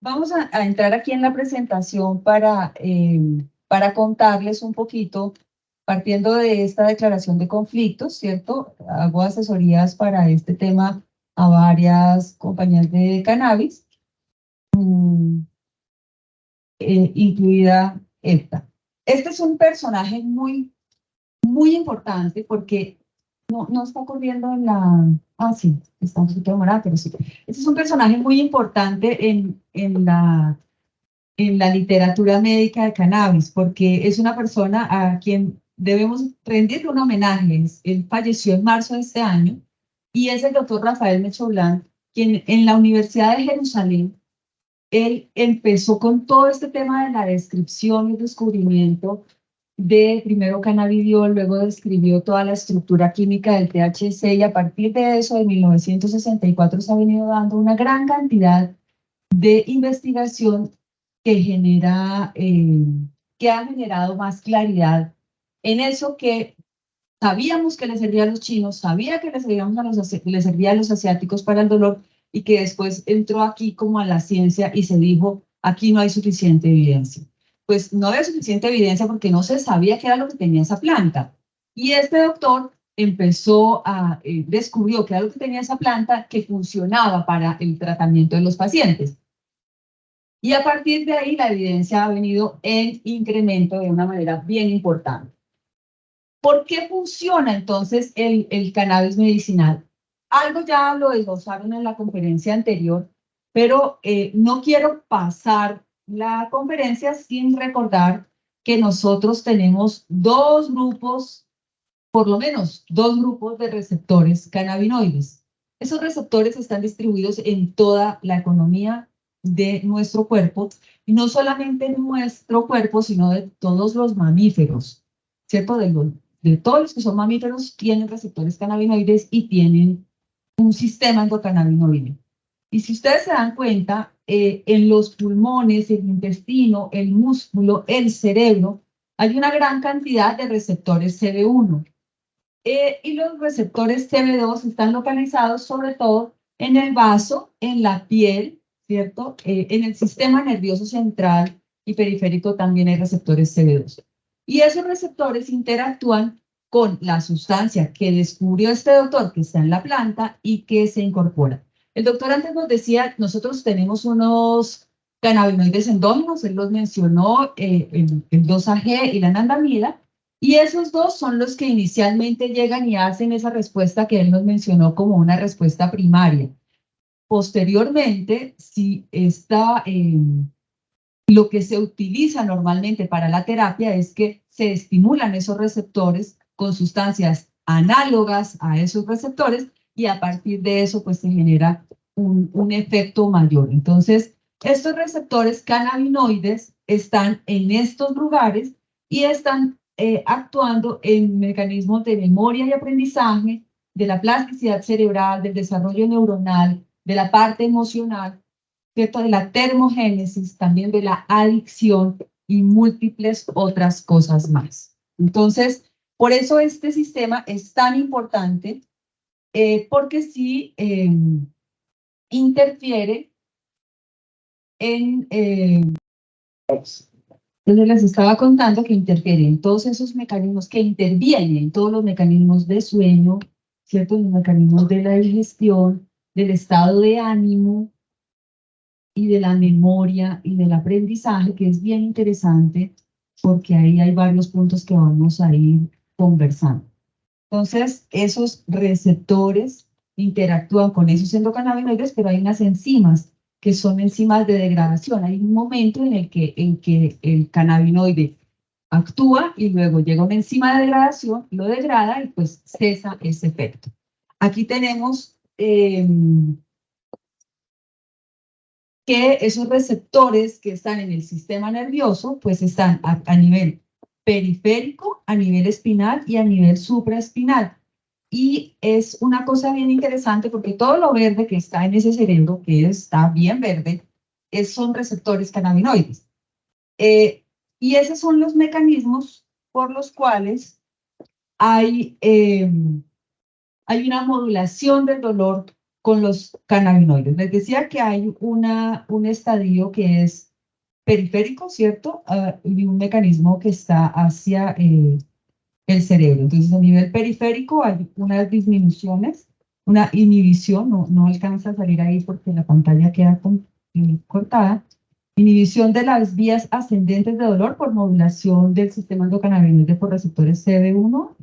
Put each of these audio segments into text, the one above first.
Vamos a entrar aquí en la presentación para contarles un poquito, partiendo de esta declaración de conflictos, ¿cierto? Hago asesorías para este tema a varias compañías de cannabis, incluida esta. Este es un personaje muy importante porque no está corriendo en la... Ah, sí, está un poquito demorada, pero sí. Este es un personaje muy importante en la literatura médica de cannabis, porque es una persona a quien debemos rendirle un homenaje. Él falleció en marzo de este año y es el doctor Rafael Mechoulam, quien en la Universidad de Jerusalén, él empezó con todo este tema de la descripción y descubrimiento de primero cannabidiol, luego describió toda la estructura química del THC y a partir de eso, de 1964, se ha venido dando una gran cantidad de investigación que que ha generado más claridad en eso que sabíamos que le servía a los chinos, sabía que le servía a los asiáticos para el dolor y que después entró aquí como a la ciencia y se dijo, aquí no hay suficiente evidencia. Pues no había suficiente evidencia porque no se sabía qué era lo que tenía esa planta. Y este doctor descubrió que era lo que tenía esa planta que funcionaba para el tratamiento de los pacientes. Y a partir de ahí la evidencia ha venido en incremento de una manera bien importante. ¿Por qué funciona entonces el cannabis medicinal? Algo ya lo desglosaron en la conferencia anterior, pero no quiero pasar la conferencia sin recordar que nosotros tenemos dos grupos, por lo menos dos grupos de receptores cannabinoides. Esos receptores están distribuidos en toda la economía de nuestro cuerpo, y no solamente en nuestro cuerpo, sino de todos los mamíferos, ¿cierto? De todos los que son mamíferos tienen receptores cannabinoides y tienen un sistema endocannabinoide. Y si ustedes se dan cuenta, en los pulmones, el intestino, el músculo, el cerebro, hay una gran cantidad de receptores CB1. Y los receptores CB2 están localizados sobre todo en el vaso, en la piel, ¿cierto? En el sistema nervioso central y periférico también hay receptores CB2. Y esos receptores interactúan con la sustancia que descubrió este doctor que está en la planta y que se incorpora. El doctor antes nos decía, nosotros tenemos unos cannabinoides endógenos, él los mencionó, el 2-AG y la anandamida, y esos dos son los que inicialmente llegan y hacen esa respuesta que él nos mencionó como una respuesta primaria. Posteriormente, si lo que se utiliza normalmente para la terapia es que se estimulan esos receptores con sustancias análogas a esos receptores y a partir de eso pues se genera un efecto mayor. Entonces, estos receptores cannabinoides están en estos lugares y están actuando en mecanismos de memoria y aprendizaje, de la plasticidad cerebral, del desarrollo neuronal, de la parte emocional, ¿cierto? De la termogénesis, también de la adicción y múltiples otras cosas más. Entonces, por eso este sistema es tan importante, porque sí interfiere en... Entonces les estaba contando que interfiere en todos esos mecanismos, que intervienen en todos los mecanismos de sueño, ¿cierto? Los mecanismos de la digestión, del estado de ánimo y de la memoria y del aprendizaje, que es bien interesante porque ahí hay varios puntos que vamos a ir conversando. Entonces, esos receptores interactúan con esos endocannabinoides, pero hay unas enzimas que son enzimas de degradación. Hay un momento en el que el cannabinoide actúa y luego llega una enzima de degradación, lo degrada y pues cesa ese efecto. Aquí tenemos que esos receptores que están en el sistema nervioso pues están a nivel periférico, a nivel espinal y a nivel supraespinal. Y es una cosa bien interesante porque todo lo verde que está en ese cerebro, que está bien verde, son receptores cannabinoides. Y esos son los mecanismos por los cuales hay una modulación del dolor con los cannabinoides. Les decía que hay un estadio que es periférico, ¿cierto? Y un mecanismo que está hacia el cerebro. Entonces, a nivel periférico hay unas disminuciones, una inhibición, no alcanza a salir ahí porque la pantalla queda cortada. Inhibición de las vías ascendentes de dolor por modulación del sistema endocannabinoide por receptores CB1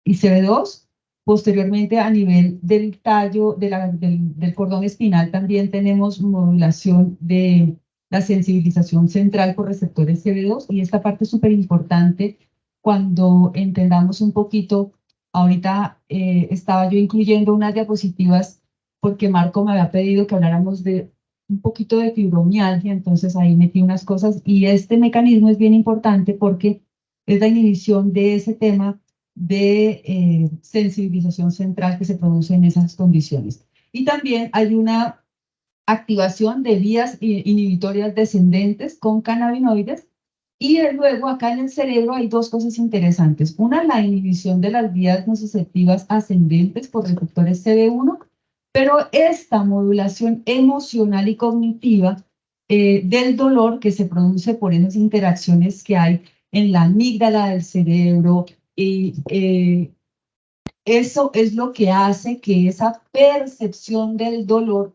y CB2. Posteriormente, a nivel del tallo, del cordón espinal, también tenemos modulación de la sensibilización central por receptores CB2. Y esta parte es súper importante cuando entendamos un poquito. Ahorita estaba yo incluyendo unas diapositivas porque Marco me había pedido que habláramos de un poquito de fibromialgia, entonces ahí metí unas cosas. Y este mecanismo es bien importante porque es la inhibición de ese tema de sensibilización central que se produce en esas condiciones. Y también hay una activación de vías inhibitorias descendentes con cannabinoides. Y luego acá en el cerebro hay dos cosas interesantes. Una, la inhibición de las vías nociceptivas ascendentes por receptores CB1, pero esta modulación emocional y cognitiva del dolor que se produce por esas interacciones que hay en la amígdala del cerebro, y eso es lo que hace que esa percepción del dolor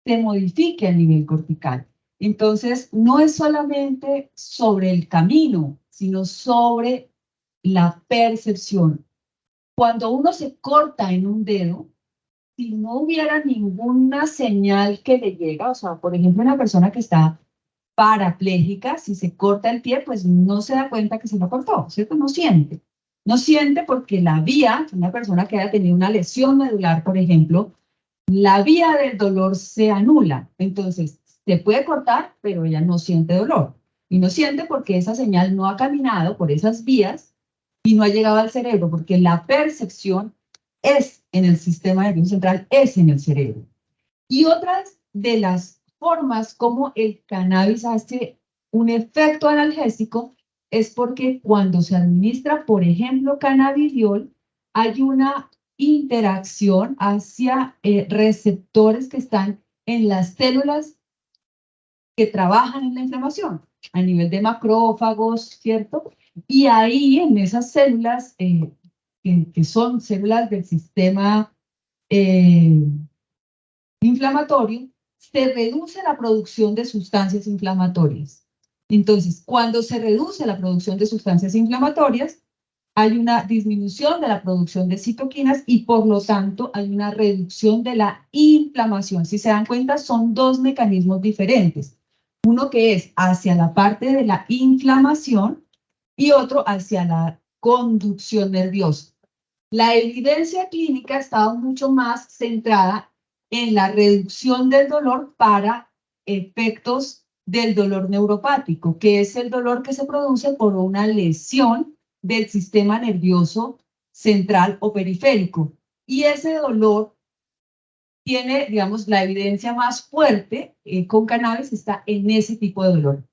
se modifique a nivel cortical. Entonces, no es solamente sobre el camino, sino sobre la percepción. Cuando uno se corta en un dedo, si no hubiera ninguna señal que le llega, o sea, por ejemplo, una persona que está parapléjica, si se corta el pie, pues no se da cuenta que se lo cortó, ¿cierto? No siente. No siente porque la vía, una persona que haya tenido una lesión medular, por ejemplo, la vía del dolor se anula. Entonces, se puede cortar, pero ella no siente dolor. Y no siente porque esa señal no ha caminado por esas vías y no ha llegado al cerebro, porque la percepción es en el sistema nervioso central, es en el cerebro. Y otras de las formas como el cannabis hace un efecto analgésico es porque cuando se administra, por ejemplo, cannabidiol, hay una interacción hacia receptores que están en las células que trabajan en la inflamación, a nivel de macrófagos, ¿cierto? Y ahí en esas células, que son células del sistema inflamatorio, se reduce la producción de sustancias inflamatorias. Entonces, cuando se reduce la producción de sustancias inflamatorias, hay una disminución de la producción de citoquinas y por lo tanto hay una reducción de la inflamación. Si se dan cuenta, son dos mecanismos diferentes. Uno que es hacia la parte de la inflamación y otro hacia la conducción nerviosa. La evidencia clínica estaba mucho más centrada en la reducción del dolor para efectos del dolor neuropático, que es el dolor que se produce por una lesión del sistema nervioso central o periférico. Y ese dolor tiene, digamos, la evidencia más fuerte con cannabis está en ese tipo de dolor.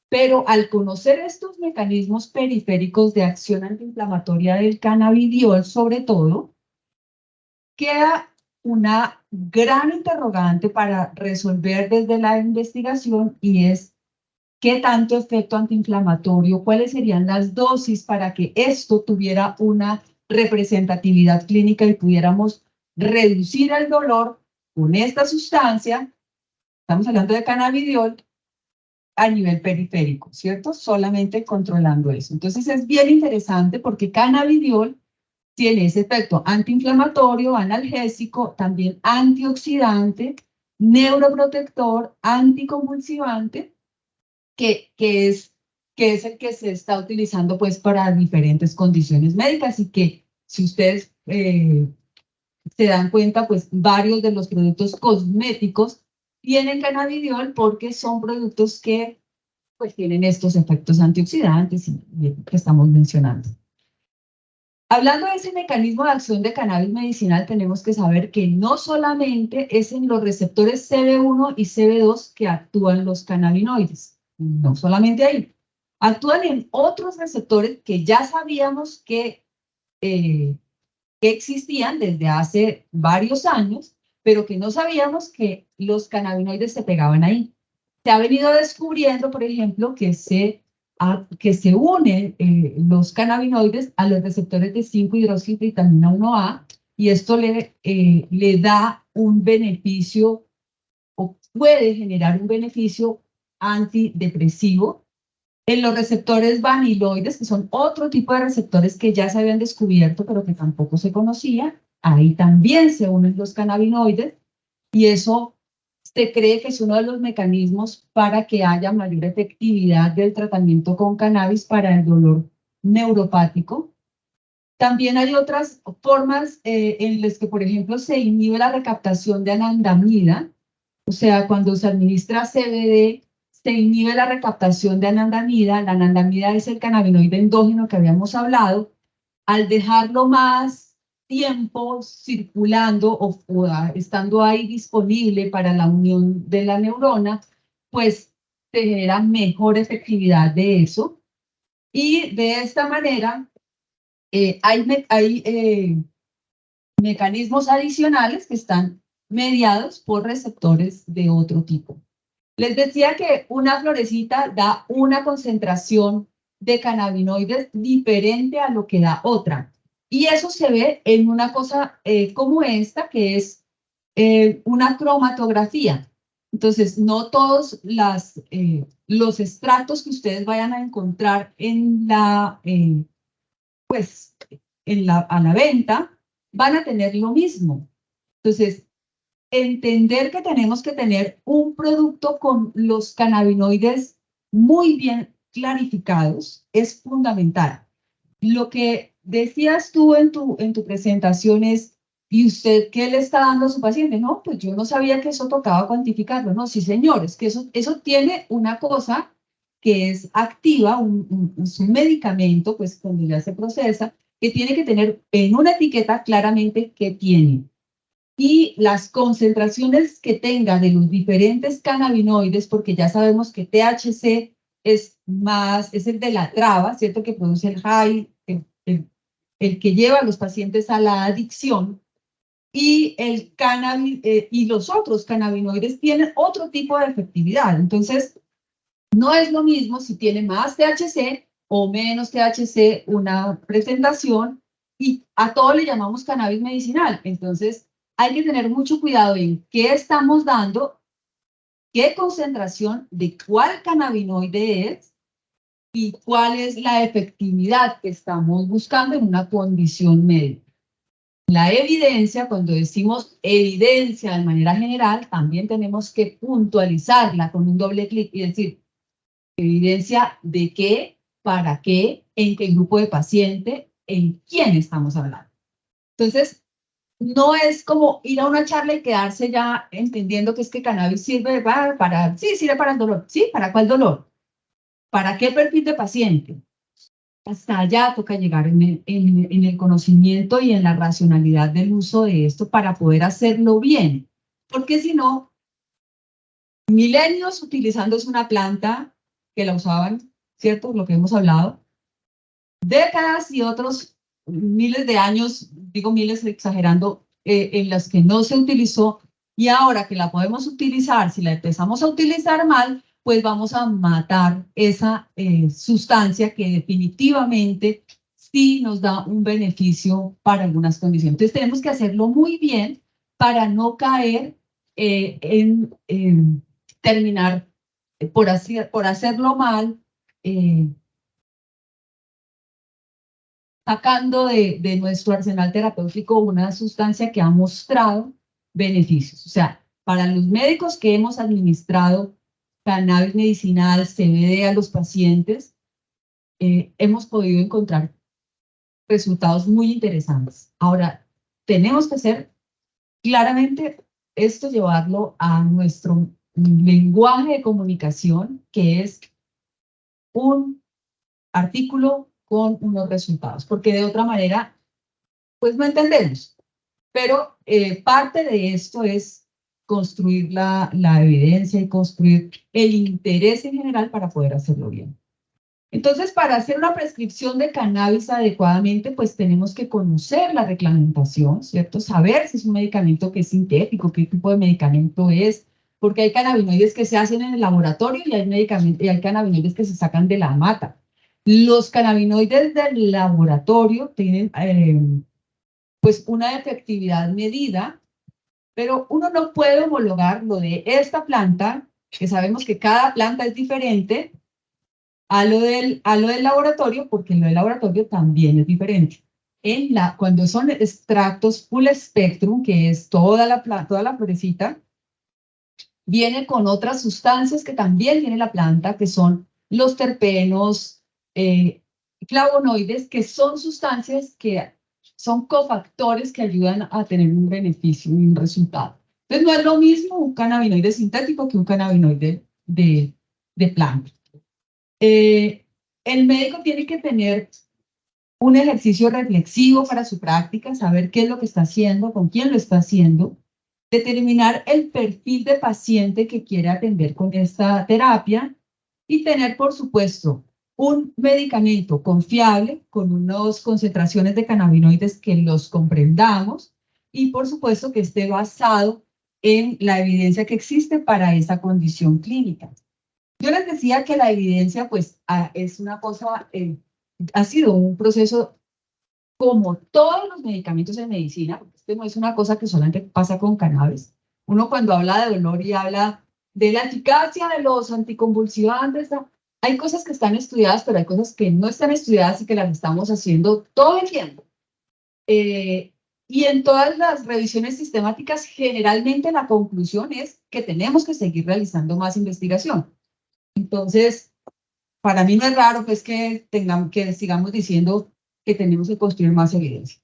Pero al conocer estos mecanismos periféricos de acción antiinflamatoria del cannabidiol, sobre todo, queda una gran interrogante para resolver desde la investigación y es qué tanto efecto antiinflamatorio, cuáles serían las dosis para que esto tuviera una representatividad clínica y pudiéramos reducir el dolor con esta sustancia, estamos hablando de cannabidiol, a nivel periférico, ¿cierto? Solamente controlando eso. Entonces es bien interesante porque cannabidiol tiene ese efecto antiinflamatorio, analgésico, también antioxidante, neuroprotector, anticonvulsivante, que es el que se está utilizando pues para diferentes condiciones médicas y que si ustedes se dan cuenta, pues varios de los productos cosméticos tienen cannabidiol porque son productos que pues tienen estos efectos antioxidantes y que estamos mencionando. Hablando de ese mecanismo de acción de cannabis medicinal, tenemos que saber que no solamente es en los receptores CB1 y CB2 que actúan los cannabinoides, no solamente ahí, actúan en otros receptores que ya sabíamos que existían desde hace varios años, pero que no sabíamos que los cannabinoides se pegaban ahí. Se ha venido descubriendo, por ejemplo, que se unen los cannabinoides a los receptores de 5-hidroxivitamina 1A, y esto le da un beneficio o puede generar un beneficio antidepresivo en los receptores vaniloides, que son otro tipo de receptores que ya se habían descubierto, pero que tampoco se conocía. Ahí también se unen los cannabinoides, y eso se cree que es uno de los mecanismos para que haya mayor efectividad del tratamiento con cannabis para el dolor neuropático. También hay otras formas en las que, por ejemplo, se inhibe la recaptación de anandamida. O sea, cuando se administra CBD, se inhibe la recaptación de anandamida. La anandamida es el cannabinoide endógeno que habíamos hablado. Al dejarlo más tiempo circulando o estando ahí disponible para la unión de la neurona, pues se genera mejor efectividad de eso. Y de esta manera hay mecanismos adicionales que están mediados por receptores de otro tipo. Les decía que una florecita da una concentración de cannabinoides diferente a lo que da otra. Y eso se ve en una cosa como esta, que es una cromatografía. Entonces, no todos los estratos que ustedes vayan a encontrar en a la venta van a tener lo mismo. Entonces, entender que tenemos que tener un producto con los cannabinoides muy bien clarificados es fundamental. Lo que decías tú en tu presentación es, ¿y usted qué le está dando a su paciente? No, pues yo no sabía que eso tocaba cuantificarlo. No, sí, señores, que eso tiene una cosa que es activa, un medicamento, pues cuando ya se procesa, que tiene que tener en una etiqueta claramente qué tiene. Y las concentraciones que tenga de los diferentes cannabinoides, porque ya sabemos que THC es el de la traba, ¿cierto? Que produce el high, el que lleva a los pacientes a la adicción, y y los otros cannabinoides tienen otro tipo de efectividad. Entonces, no es lo mismo si tiene más THC o menos THC una presentación, y a todo le llamamos cannabis medicinal. Entonces, hay que tener mucho cuidado en qué estamos dando, qué concentración de cuál cannabinoide es y cuál es la efectividad que estamos buscando en una condición médica. La evidencia, cuando decimos evidencia de manera general, también tenemos que puntualizarla con un doble clic y decir, evidencia de qué, para qué, en qué grupo de paciente, en quién estamos hablando. Entonces, no es como ir a una charla y quedarse ya entendiendo que es que cannabis sirve sí, sirve para el dolor. ¿Sí? ¿Para cuál dolor? ¿Para qué perfil de paciente? Hasta allá toca llegar en el conocimiento y en la racionalidad del uso de esto para poder hacerlo bien. Porque si no, milenios utilizando una planta que la usaban, ¿cierto? Lo que hemos hablado. Décadas y otros miles de años, digo miles exagerando, en las que no se utilizó, y ahora que la podemos utilizar, si la empezamos a utilizar mal, pues vamos a matar esa sustancia que definitivamente sí nos da un beneficio para algunas condiciones. Entonces tenemos que hacerlo muy bien para no caer en terminar por hacerlo mal, sacando de nuestro arsenal terapéutico una sustancia que ha mostrado beneficios. O sea, para los médicos que hemos administrado cannabis medicinal, CBD a los pacientes, hemos podido encontrar resultados muy interesantes. Ahora, tenemos que hacer claramente esto, llevarlo a nuestro lenguaje de comunicación, que es un artículo con unos resultados, porque de otra manera, pues no entendemos. Pero parte de esto es construir la evidencia y construir el interés en general para poder hacerlo bien. Entonces, para hacer una prescripción de cannabis adecuadamente, pues tenemos que conocer la reglamentación, ¿cierto? Saber si es un medicamento que es sintético, qué tipo de medicamento es, porque hay cannabinoides que se hacen en el laboratorio y hay cannabinoides que se sacan de la mata. Los cannabinoides del laboratorio tienen pues una efectividad medida, pero uno no puede homologar lo de esta planta, que sabemos que cada planta es diferente, a lo del laboratorio, porque lo del laboratorio también es diferente. Cuando son extractos full spectrum, que es toda la florecita, viene con otras sustancias que también tiene la planta, que son los terpenos, flavonoides, que son sustancias que son cofactores que ayudan a tener un beneficio y un resultado. Entonces, no es lo mismo un cannabinoide sintético que un cannabinoide de planta. El médico tiene que tener un ejercicio reflexivo para su práctica, saber qué es lo que está haciendo, con quién lo está haciendo, determinar el perfil de paciente que quiere atender con esta terapia y tener, por supuesto, un medicamento confiable con unas concentraciones de cannabinoides que los comprendamos y, por supuesto, que esté basado en la evidencia que existe para esa condición clínica. Yo les decía que la evidencia, pues, es una cosa, ha sido un proceso como todos los medicamentos en medicina, porque esto no es una cosa que solamente pasa con cannabis. Uno cuando habla de dolor y habla de la eficacia de los anticonvulsivantes, hay cosas que están estudiadas, pero hay cosas que no están estudiadas y que las estamos haciendo todo el tiempo. Y en todas las revisiones sistemáticas, generalmente la conclusión es que tenemos que seguir realizando más investigación. Entonces, para mí no es raro pues que sigamos diciendo que tenemos que construir más evidencia.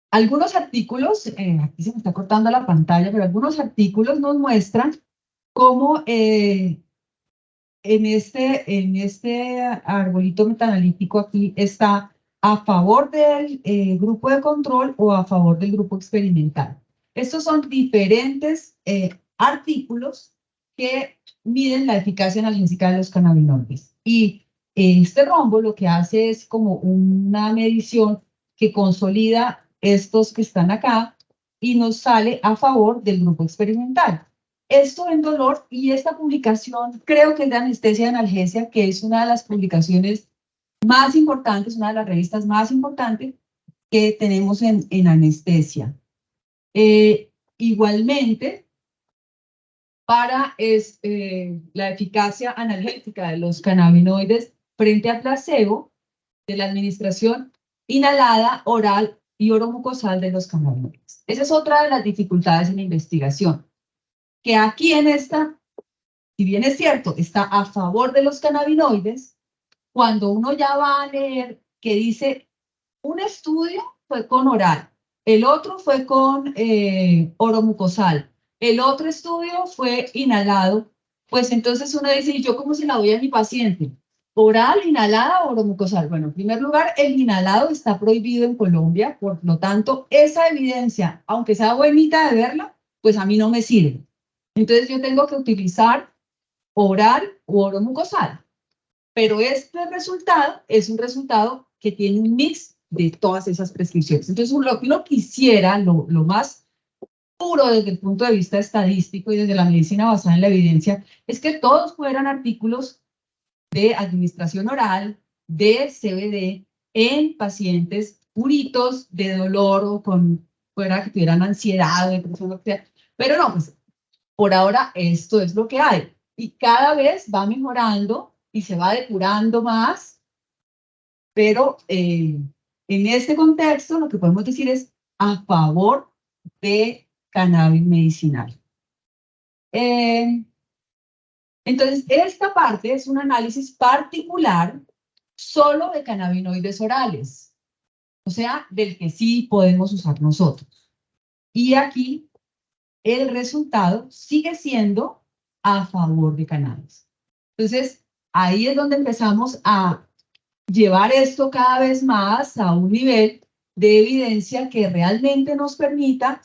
Algunos artículos, aquí se me está cortando la pantalla, pero algunos artículos nos muestran cómo en este arbolito metanalítico aquí está a favor del grupo de control o a favor del grupo experimental. Estos son diferentes artículos que miden la eficacia analgésica de los cannabinoides. Y este rombo lo que hace es como una medición que consolida estos que están acá y nos sale a favor del grupo experimental. Esto en dolor, y esta publicación creo que es de Anestesia y Analgesia, que es una de las publicaciones más importantes, una de las revistas más importantes que tenemos en anestesia. Igualmente, para la eficacia analgésica de los cannabinoides frente a placebo de la administración inhalada, oral y oromucosal de los cannabinoides. Esa es otra de las dificultades en la investigación, que aquí en esta, si bien es cierto, está a favor de los cannabinoides, cuando uno ya va a leer que dice, un estudio fue con oral, el otro fue con oromucosal, el otro estudio fue inhalado, pues entonces uno dice, ¿y yo cómo se la doy a mi paciente? ¿Oral, inhalada o oromucosal? Bueno, en primer lugar, el inhalado está prohibido en Colombia, por lo tanto, esa evidencia, aunque sea bonita de verla, pues a mí no me sirve. Entonces yo tengo que utilizar oral o oromucosal. Pero este resultado es un resultado que tiene un mix de todas esas prescripciones. Entonces, lo que uno quisiera, lo más puro desde el punto de vista estadístico y desde la medicina basada en la evidencia, es que todos fueran artículos de administración oral, de CBD, en pacientes puritos de dolor o fuera que tuvieran ansiedad, depresión, lo que sea. Pero no, pues por ahora esto es lo que hay. Y cada vez va mejorando y se va depurando más, pero en este contexto lo que podemos decir es a favor de cannabis medicinal. Entonces, esta parte es un análisis particular solo de cannabinoides orales, o sea, del que sí podemos usar nosotros. Y aquí el resultado sigue siendo a favor de cannabis. Entonces, ahí es donde empezamos a llevar esto cada vez más a un nivel de evidencia que realmente nos permita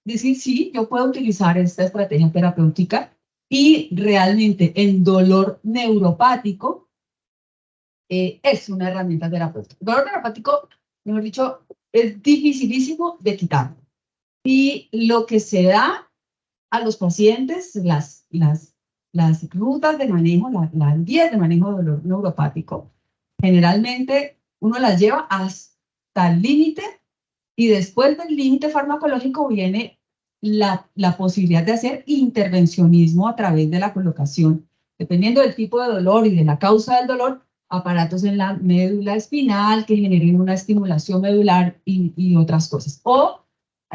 decir, sí, yo puedo utilizar esta estrategia terapéutica y realmente en dolor neuropático es una herramienta terapéutica. El dolor neuropático, mejor dicho, es dificilísimo de quitar. Y lo que se da a los pacientes, las rutas de manejo, las guías de manejo de dolor neuropático, generalmente uno las lleva hasta el límite y después del límite farmacológico viene la posibilidad de hacer intervencionismo a través de la colocación, dependiendo del tipo de dolor y de la causa del dolor, aparatos en la médula espinal que generen una estimulación medular y otras cosas. O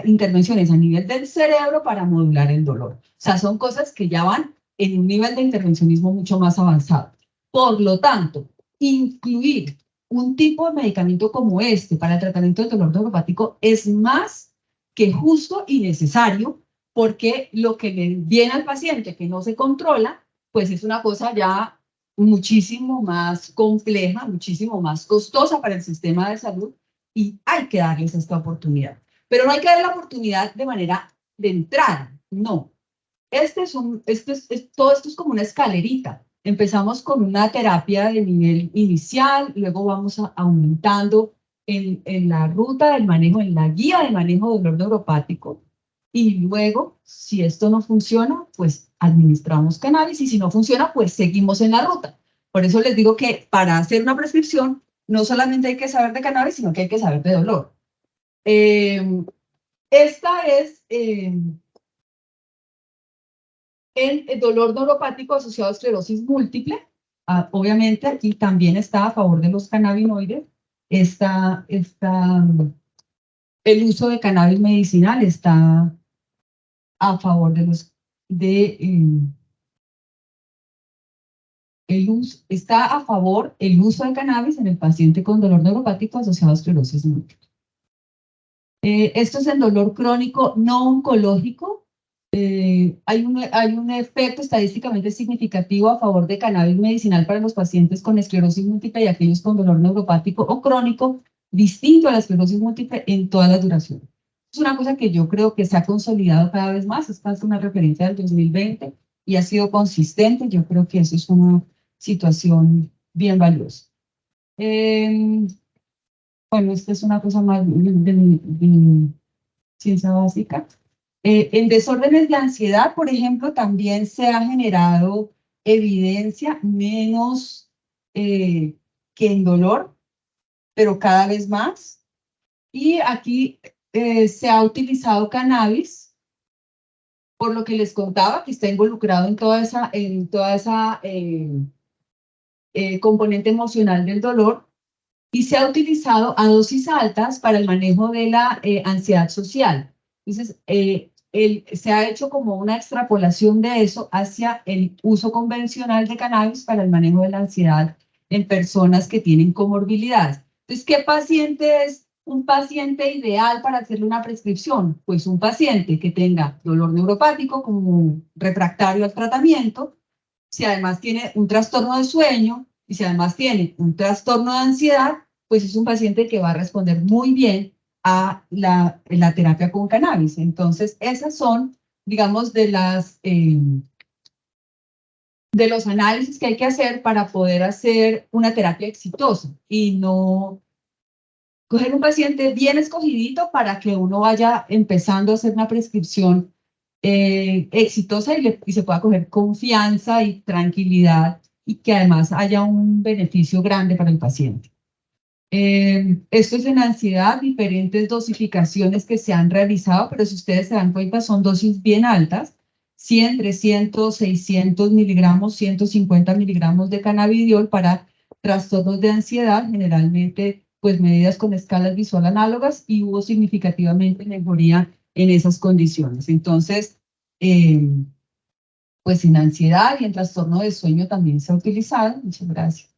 intervenciones a nivel del cerebro para modular el dolor. O sea, son cosas que ya van en un nivel de intervencionismo mucho más avanzado. Por lo tanto, incluir un tipo de medicamento como este para el tratamiento del dolor neuropático es más que justo y necesario, porque lo que le viene al paciente que no se controla, pues es una cosa ya muchísimo más compleja, muchísimo más costosa para el sistema de salud, y hay que darles esta oportunidad. Pero no hay que dar la oportunidad de manera de entrada, no. Todo esto es como una escalerita. Empezamos con una terapia de nivel inicial, luego vamos aumentando en la ruta del manejo, en la guía de manejo de dolor neuropático, y luego, si esto no funciona, pues administramos cannabis, y si no funciona, pues seguimos en la ruta. Por eso les digo que para hacer una prescripción, no solamente hay que saber de cannabis, sino que hay que saber de dolor. Esta es el dolor neuropático asociado a esclerosis múltiple. Obviamente aquí también está a favor de los cannabinoides. El uso de cannabis medicinal está a favor de los está a favor el uso de cannabis en el paciente con dolor neuropático asociado a esclerosis múltiple. Esto es el dolor crónico no oncológico. Hay un efecto estadísticamente significativo a favor de cannabis medicinal para los pacientes con esclerosis múltiple y aquellos con dolor neuropático o crónico, distinto a la esclerosis múltiple en toda la duración. Es una cosa que yo creo que se ha consolidado cada vez más. Esta es una referencia del 2020 y ha sido consistente. Yo creo que eso es una situación bien valiosa. Bueno, esta es una cosa más de ciencia básica. En desórdenes de ansiedad, por ejemplo, también se ha generado evidencia, menos que en dolor, pero cada vez más. Y aquí se ha utilizado cannabis, por lo que les contaba, que está involucrado en toda esa componente emocional del dolor, y se ha utilizado a dosis altas para el manejo de la ansiedad social. Entonces, se ha hecho como una extrapolación de eso hacia el uso convencional de cannabis para el manejo de la ansiedad en personas que tienen comorbilidades. Entonces, ¿qué paciente es un paciente ideal para hacerle una prescripción? Pues un paciente que tenga dolor neuropático como refractario al tratamiento, si además tiene un trastorno de sueño y si además tiene un trastorno de ansiedad, pues es un paciente que va a responder muy bien a la terapia con cannabis. Entonces, esas son, digamos, de los análisis que hay que hacer para poder hacer una terapia exitosa y no coger un paciente bien escogidito para que uno vaya empezando a hacer una prescripción exitosa y se pueda coger confianza y tranquilidad y que además haya un beneficio grande para el paciente. Esto es en ansiedad, diferentes dosificaciones que se han realizado, pero si ustedes se dan cuenta son dosis bien altas, 100, 300, 600 miligramos, 150 miligramos de cannabidiol para trastornos de ansiedad, generalmente pues medidas con escalas visual análogas, y hubo significativamente mejoría en esas condiciones. Entonces, pues en ansiedad y en trastorno de sueño también se ha utilizado. Muchas gracias.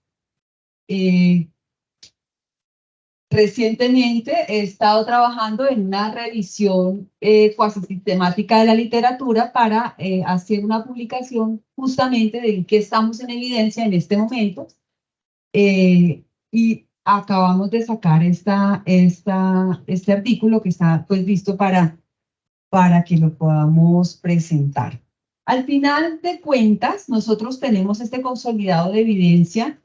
Recientemente he estado trabajando en una revisión cuasi sistemática de la literatura para hacer una publicación justamente de qué estamos en evidencia en este momento. Y acabamos de sacar este artículo que está pues listo para que lo podamos presentar. Al final de cuentas, nosotros tenemos este consolidado de evidencia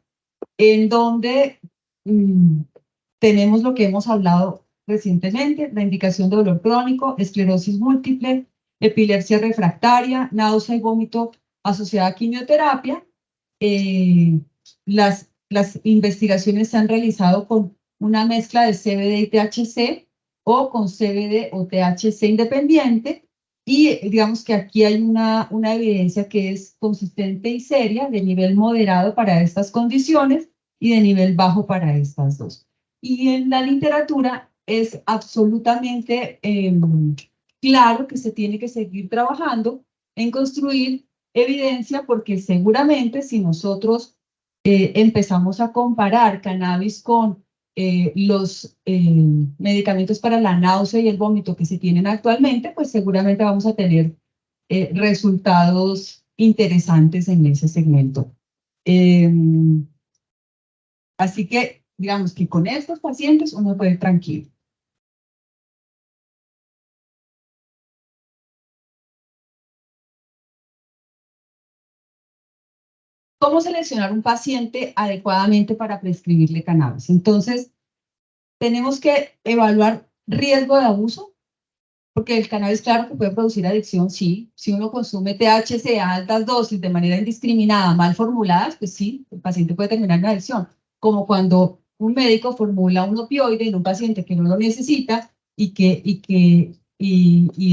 en donde tenemos lo que hemos hablado recientemente, la indicación de dolor crónico, esclerosis múltiple, epilepsia refractaria, náusea y vómito asociada a quimioterapia. Las investigaciones se han realizado con una mezcla de CBD y THC o con CBD o THC independiente, y digamos que aquí hay una evidencia que es consistente y seria, de nivel moderado para estas condiciones y de nivel bajo para estas dos. Y en la literatura es absolutamente claro que se tiene que seguir trabajando en construir evidencia, porque seguramente si nosotros empezamos a comparar cannabis con los medicamentos para la náusea y el vómito que se tienen actualmente, pues seguramente vamos a tener resultados interesantes en ese segmento. Así que, digamos que con estos pacientes uno puede ir tranquilo. ¿Cómo seleccionar un paciente adecuadamente para prescribirle cannabis? Entonces, tenemos que evaluar riesgo de abuso, porque el cannabis, claro que puede producir adicción, sí. Si uno consume THC a altas dosis de manera indiscriminada, mal formuladas, pues sí, el paciente puede terminar en adicción. Como cuando un médico formula un opioide en un paciente que no lo necesita y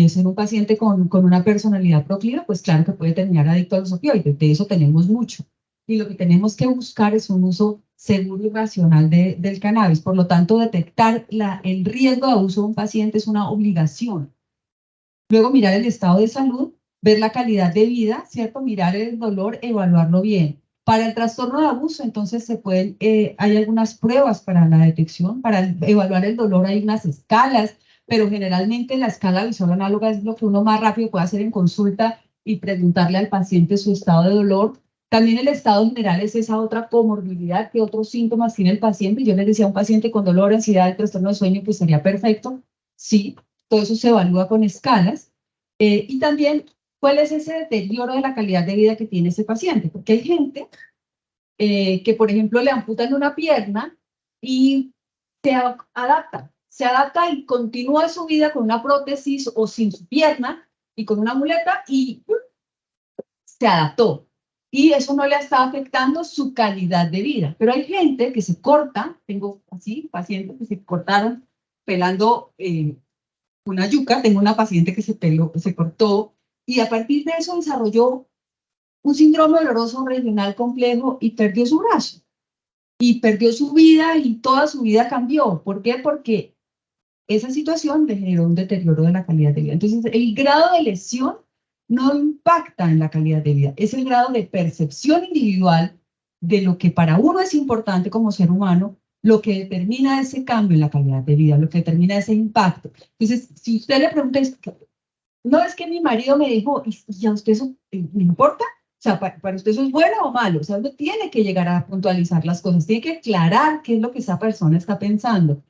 es en un paciente con una personalidad proclive, pues claro que puede terminar adicto a los opioides. De eso tenemos mucho. Y lo que tenemos que buscar es un uso seguro y racional del cannabis. Por lo tanto, detectar el riesgo de abuso de un paciente es una obligación. Luego mirar el estado de salud, ver la calidad de vida, ¿cierto? Mirar el dolor, evaluarlo bien. Para el trastorno de abuso, entonces hay algunas pruebas para la detección. Para evaluar el dolor hay unas escalas, pero generalmente la escala visual análoga es lo que uno más rápido puede hacer en consulta y preguntarle al paciente su estado de dolor. También el estado general es esa otra comorbilidad, que otros síntomas tiene el paciente. Yo les decía a un paciente con dolor, ansiedad, trastorno de sueño, pues sería perfecto. Sí, todo eso se evalúa con escalas. Y también, ¿cuál es ese deterioro de la calidad de vida que tiene ese paciente? Porque hay gente que, por ejemplo, le amputan una pierna y se adapta y continúa su vida con una prótesis o sin su pierna y con una muleta y se adaptó. Y eso no le está afectando su calidad de vida. Pero hay gente que se corta, tengo así pacientes que se cortaron pelando una yuca, tengo una paciente que se cortó y a partir de eso desarrolló un síndrome doloroso regional complejo y perdió su brazo. Y perdió su vida y toda su vida cambió. ¿Por qué? Porque esa situación le generó un deterioro de la calidad de vida. Entonces, el grado de lesión no impacta en la calidad de vida, es el grado de percepción individual de lo que para uno es importante como ser humano, lo que determina ese cambio en la calidad de vida, lo que determina ese impacto. Entonces, si usted le pregunta, no es que mi marido me dijo, ¿y a usted eso le importa? O sea, para usted eso es bueno o malo. O sea, uno tiene que llegar a puntualizar las cosas, tiene que aclarar qué es lo que esa persona está pensando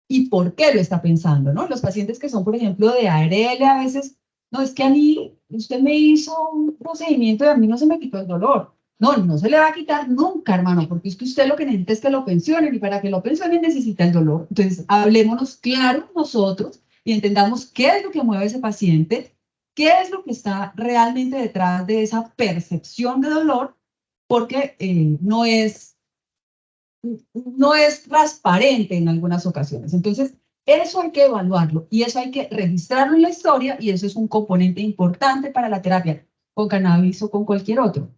y por qué lo está pensando, ¿no? Los pacientes que son, por ejemplo, de ARL, a veces, no, es que a mí, usted me hizo un procedimiento y a mí no se me quitó el dolor. No, no se le va a quitar nunca, hermano, porque es que usted lo que necesita es que lo pensionen y para que lo pensionen necesita el dolor. Entonces, hablémonos claro nosotros y entendamos qué es lo que mueve a ese paciente, qué es lo que está realmente detrás de esa percepción de dolor, porque no es transparente en algunas ocasiones. Entonces, eso hay que evaluarlo y eso hay que registrarlo en la historia y eso es un componente importante para la terapia con cannabis o con cualquier otro.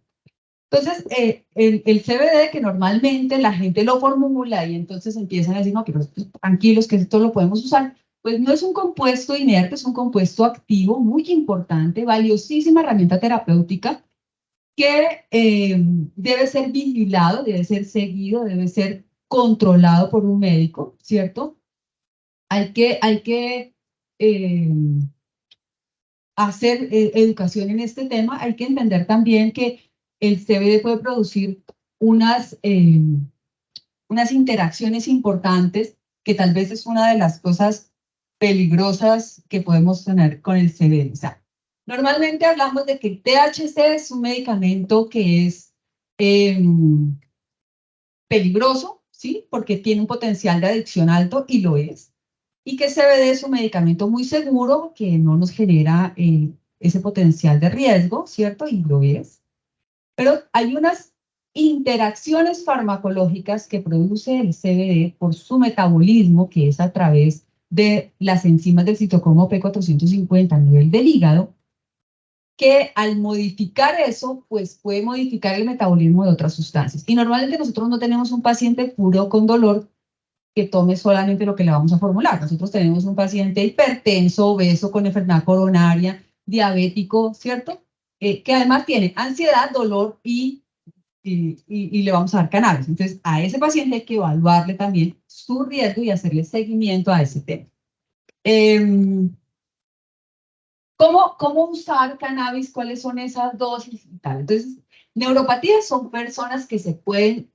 Entonces, el CBD, que normalmente la gente lo formula y entonces empiezan a decir, no, pero tranquilos que esto lo podemos usar, pues no es un compuesto inerte, es un compuesto activo muy importante, valiosísima herramienta terapéutica que debe ser vigilado, debe ser seguido, debe ser controlado por un médico, ¿cierto? Hay que hacer educación en este tema. Hay que entender también que el CBD puede producir unas interacciones importantes, que tal vez es una de las cosas peligrosas que podemos tener con el CBD. O sea, normalmente hablamos de que el THC es un medicamento que es peligroso, ¿sí? Porque tiene un potencial de adicción alto y lo es. Y que CBD es un medicamento muy seguro que no nos genera ese potencial de riesgo, ¿cierto? Y lo es. Pero hay unas interacciones farmacológicas que produce el CBD por su metabolismo, que es a través de las enzimas del citocromo P450 a nivel del hígado, que al modificar eso, pues puede modificar el metabolismo de otras sustancias. Y normalmente nosotros no tenemos un paciente puro con dolor que tome solamente lo que le vamos a formular. Nosotros tenemos un paciente hipertenso, obeso, con enfermedad coronaria, diabético, ¿cierto? Que además tiene ansiedad, dolor y le vamos a dar cannabis. Entonces, a ese paciente hay que evaluarle también su riesgo y hacerle seguimiento a ese tema. ¿Cómo usar cannabis? ¿Cuáles son esas dosis y tal? Entonces, neuropatías son personas que se pueden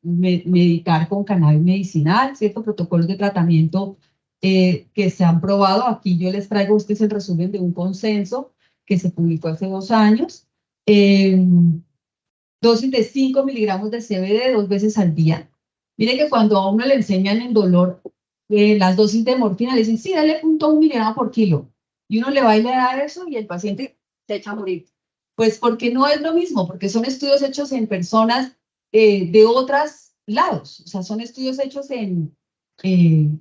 medicar con cannabis medicinal, ¿cierto? Protocolos de tratamiento que se han probado. Aquí yo les traigo a ustedes el resumen de un consenso que se publicó hace 2 años. Dosis de 5 miligramos de CBD 2 veces al día. Miren que cuando a uno le enseñan el dolor, las dosis de morfina, le dicen, sí, dale 0.1 miligramo por kilo. Y uno le va y le da eso y el paciente se echa a morir. Pues porque no es lo mismo, porque son estudios hechos en personas de otros lados. O sea, son estudios hechos en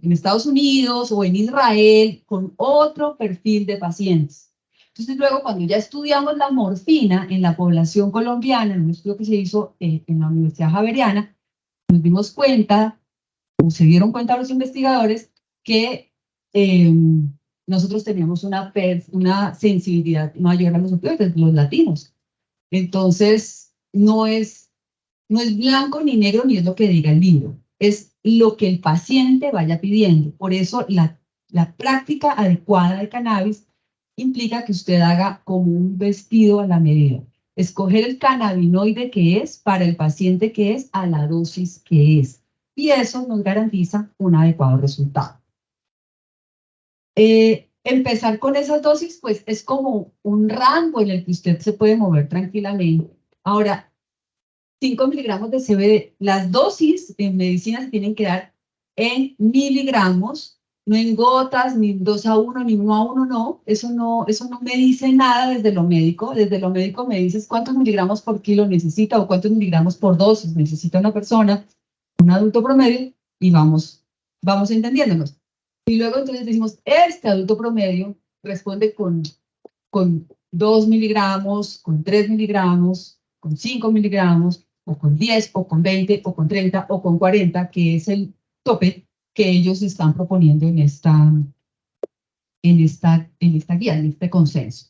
Estados Unidos o en Israel con otro perfil de pacientes. Entonces luego cuando ya estudiamos la morfina en la población colombiana, en un estudio que se hizo en la Universidad Javeriana, nos dimos cuenta, o se dieron cuenta los investigadores, que nosotros teníamos una sensibilidad mayor a los opioides, los latinos. Entonces, no es blanco ni negro ni es lo que diga el libro, es lo que el paciente vaya pidiendo. Por eso la práctica adecuada de cannabis implica que usted haga como un vestido a la medida. Escoger el cannabinoide que es para el paciente que es a la dosis que es. Y eso nos garantiza un adecuado resultado. Empezar con esas dosis, pues es como un rango en el que usted se puede mover tranquilamente. Ahora, 5 miligramos de CBD, las dosis en medicina se tienen que dar en miligramos, no en gotas, ni 2 a 1, ni 1 a 1, no. Eso no me dice nada desde lo médico. Desde lo médico me dices cuántos miligramos por kilo necesita o cuántos miligramos por dosis necesita una persona, un adulto promedio, y vamos entendiéndonos. Y luego entonces decimos, este adulto promedio responde con 2 miligramos, con 3 miligramos, con 5 miligramos, o con 10, o con 20, o con 30, o con 40, que es el tope que ellos están proponiendo en esta guía, en este consenso.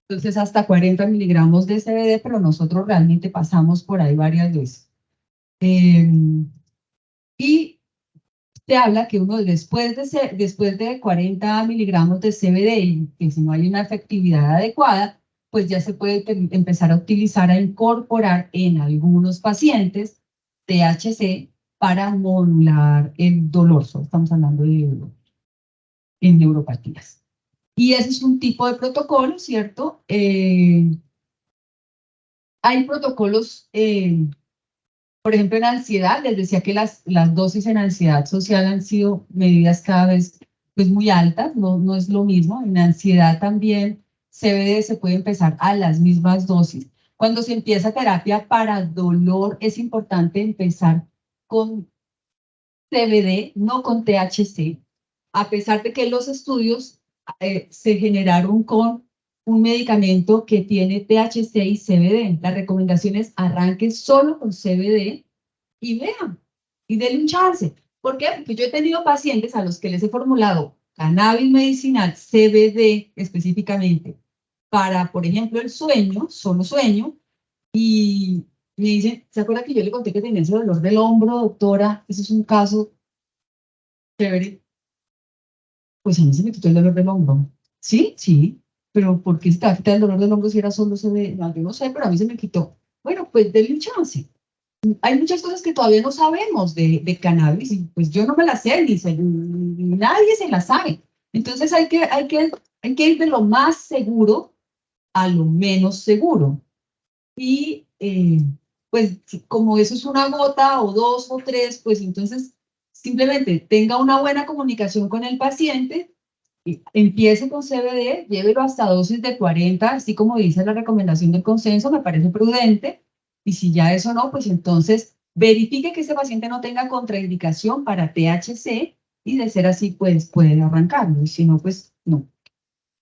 Entonces, hasta 40 miligramos de CBD, pero nosotros realmente pasamos por ahí varias veces. Y te habla que uno después de 40 miligramos de CBD, y que si no hay una efectividad adecuada, pues ya se puede empezar a utilizar, a incorporar en algunos pacientes THC para modular el dolor. Estamos hablando de en neuropatías. Y ese es un tipo de protocolo, ¿cierto? Hay protocolos, por ejemplo, en ansiedad, les decía que las dosis en ansiedad social han sido medidas cada vez pues, muy altas, no es lo mismo. En ansiedad también CBD se puede empezar a las mismas dosis. Cuando se empieza terapia para dolor, es importante empezar con CBD, no con THC, a pesar de que los estudios se generaron con un medicamento que tiene THC y CBD. La recomendación es arranque solo con CBD y vean, y denle un chance. ¿Por qué? Porque yo he tenido pacientes a los que les he formulado cannabis medicinal, CBD específicamente, para, por ejemplo, el sueño, solo sueño, y me dicen, ¿se acuerda que yo le conté que tenía ese dolor del hombro, doctora? Ese es un caso chévere. Pues a mí se me quitó el dolor del hombro. Sí, sí, pero ¿por qué se te va a quitar el dolor del hombro si era solo CBD? No, yo no sé, pero a mí se me quitó. Bueno, pues denle un chance. Hay muchas cosas que todavía no sabemos de cannabis, y pues yo no me las sé, ni nadie se las sabe. Entonces hay que ir de lo más seguro a lo menos seguro. Y pues como eso es una gota o dos o tres, pues entonces simplemente tenga una buena comunicación con el paciente, y empiece con CBD, llévelo hasta dosis de 40, así como dice la recomendación del consenso, me parece prudente, y si ya eso no, pues entonces verifique que ese paciente no tenga contraindicación para THC, y de ser así, pues pueden arrancarlo, y si no, pues no,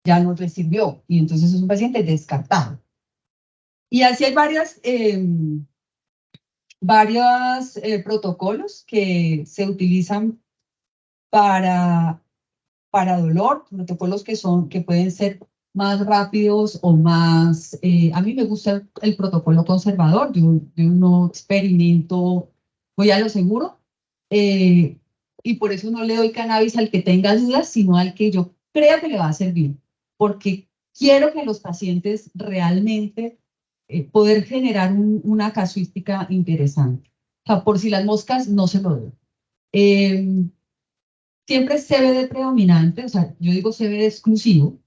ya no le sirvió, y entonces es un paciente descartado. Y así hay varios protocolos que se utilizan para dolor, protocolos que pueden ser más rápidos o más... a mí me gusta el protocolo conservador, yo no experimento, voy a lo seguro, y por eso no le doy cannabis al que tenga dudas, sino al que yo crea que le va a servir, porque quiero que los pacientes realmente poder generar una casuística interesante. O sea, por si las moscas, no se lo doy. Siempre CBD predominante, o sea, yo digo CBD exclusivo.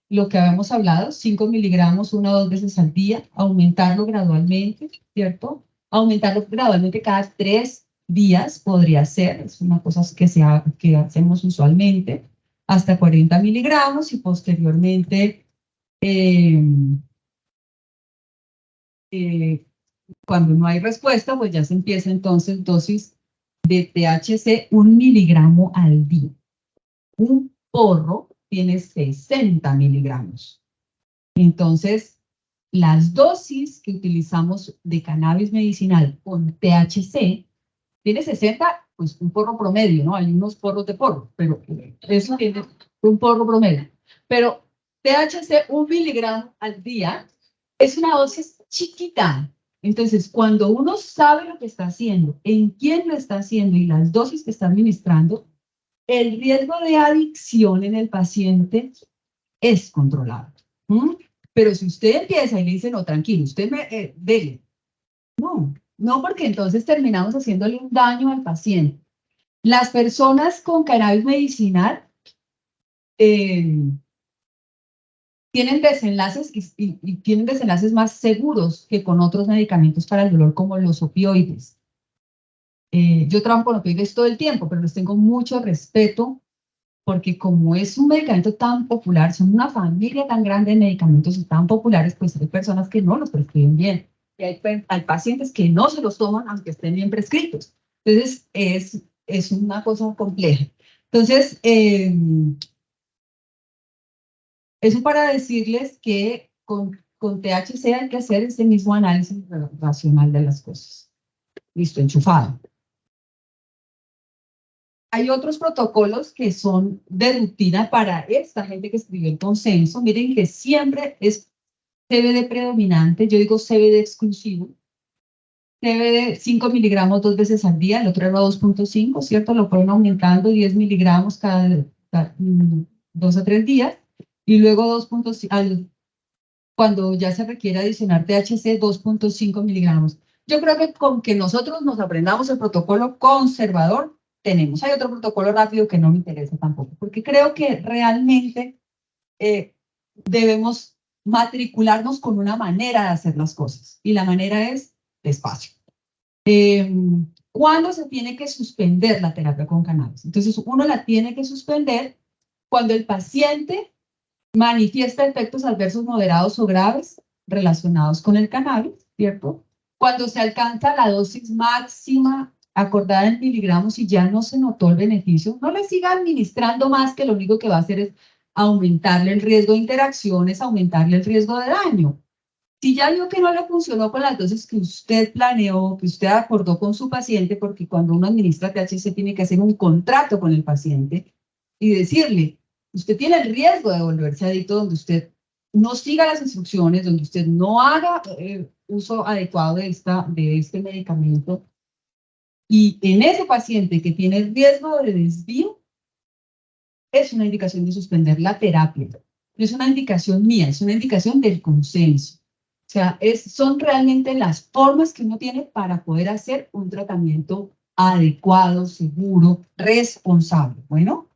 Lo que habíamos hablado, 5 miligramos 1 o 2 veces al día, aumentarlo gradualmente, ¿cierto? Aumentarlo gradualmente cada 3 días podría ser, es una cosa que hacemos usualmente, hasta 40 miligramos y posteriormente, eh, eh, cuando no hay respuesta, pues ya se empieza entonces dosis de THC 1 miligramo al día. Un porro tiene 60 miligramos. Entonces, las dosis que utilizamos de cannabis medicinal con THC tiene 60, pues un porro promedio, ¿no? Hay unos porros de porro, pero eso tiene un porro promedio. Pero THC 1 miligramo al día es una dosis chiquita. Entonces, cuando uno sabe lo que está haciendo, en quién lo está haciendo y las dosis que está administrando, el riesgo de adicción en el paciente es controlado. Pero si usted empieza y le dice, no, tranquilo, usted dele. No, porque entonces terminamos haciéndole un daño al paciente. Las personas con cannabis medicinal tienen desenlaces y tienen desenlaces más seguros que con otros medicamentos para el dolor como los opioides. Yo trabajo con opioides todo el tiempo, pero les tengo mucho respeto porque como es un medicamento tan popular, son una familia tan grande de medicamentos tan populares, pues hay personas que no los prescriben bien. Y hay pacientes que no se los toman aunque estén bien prescritos. Entonces, es una cosa compleja. Entonces, eso para decirles que con THC hay que hacer ese mismo análisis racional de las cosas. Listo, enchufado. Hay otros protocolos que son de rutina para esta gente que escribió el consenso. Miren que siempre es CBD predominante, yo digo CBD exclusivo. CBD 5 miligramos 2 veces al día, el otro era 2.5, ¿cierto? Lo fueron aumentando 10 miligramos cada 2 o 3 días. Y luego 2.5, cuando ya se requiere adicionar THC, 2.5 miligramos. Yo creo que con que nosotros nos aprendamos el protocolo conservador, tenemos. Hay otro protocolo rápido que no me interesa tampoco, porque creo que realmente debemos matricularnos con una manera de hacer las cosas, y la manera es despacio. ¿Cuándo se tiene que suspender la terapia con cannabis? Entonces, uno la tiene que suspender cuando el paciente manifiesta efectos adversos moderados o graves relacionados con el cannabis, ¿cierto? Cuando se alcanza la dosis máxima acordada en miligramos y ya no se notó el beneficio, no le siga administrando más, que lo único que va a hacer es aumentarle el riesgo de interacciones, aumentarle el riesgo de daño. Si ya vio que no le funcionó con las dosis que usted planeó, que usted acordó con su paciente, porque cuando uno administra THC tiene que hacer un contrato con el paciente y decirle, usted tiene el riesgo de volverse adicto donde usted no siga las instrucciones, donde usted no haga uso adecuado de este medicamento. Y en ese paciente que tiene el riesgo de desvío, es una indicación de suspender la terapia. No es una indicación mía, es una indicación del consenso. O sea, son realmente las formas que uno tiene para poder hacer un tratamiento adecuado, seguro, responsable. Bueno.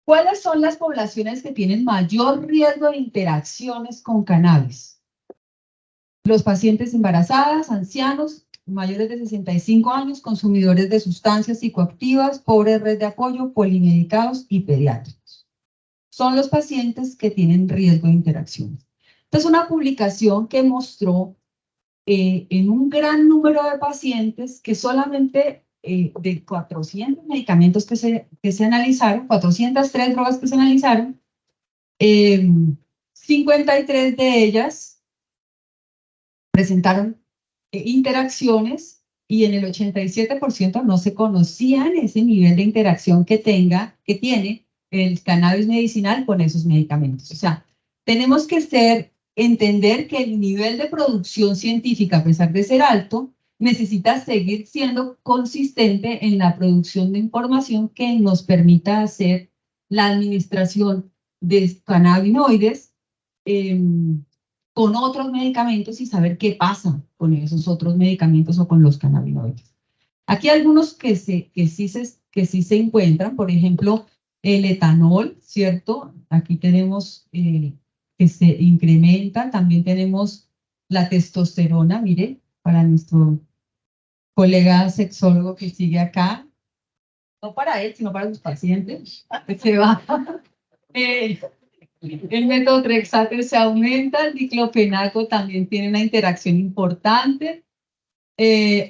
¿Cuáles son las poblaciones que tienen mayor riesgo de interacciones con cannabis? Los pacientes embarazadas, ancianos, mayores de 65 años, consumidores de sustancias psicoactivas, pobre red de apoyo, polimedicados y pediátricos. Son los pacientes que tienen riesgo de interacciones. Esta es una publicación que mostró en un gran número de pacientes que solamente de 400 medicamentos que se analizaron, 403 drogas que se analizaron, 53 de ellas presentaron interacciones y en el 87% no se conocían ese nivel de interacción que tiene el cannabis medicinal con esos medicamentos. O sea, tenemos que entender que el nivel de producción científica, a pesar de ser alto, necesita seguir siendo consistente en la producción de información que nos permita hacer la administración de cannabinoides con otros medicamentos y saber qué pasa con esos otros medicamentos o con los cannabinoides. Aquí hay algunos que sí se encuentran, por ejemplo, el etanol, ¿cierto? Aquí tenemos que se incrementa, también tenemos la testosterona, mire, para nuestro colega sexólogo que sigue acá, no para él, sino para sus pacientes, se va. El metotrexato se aumenta, el diclofenaco también tiene una interacción importante.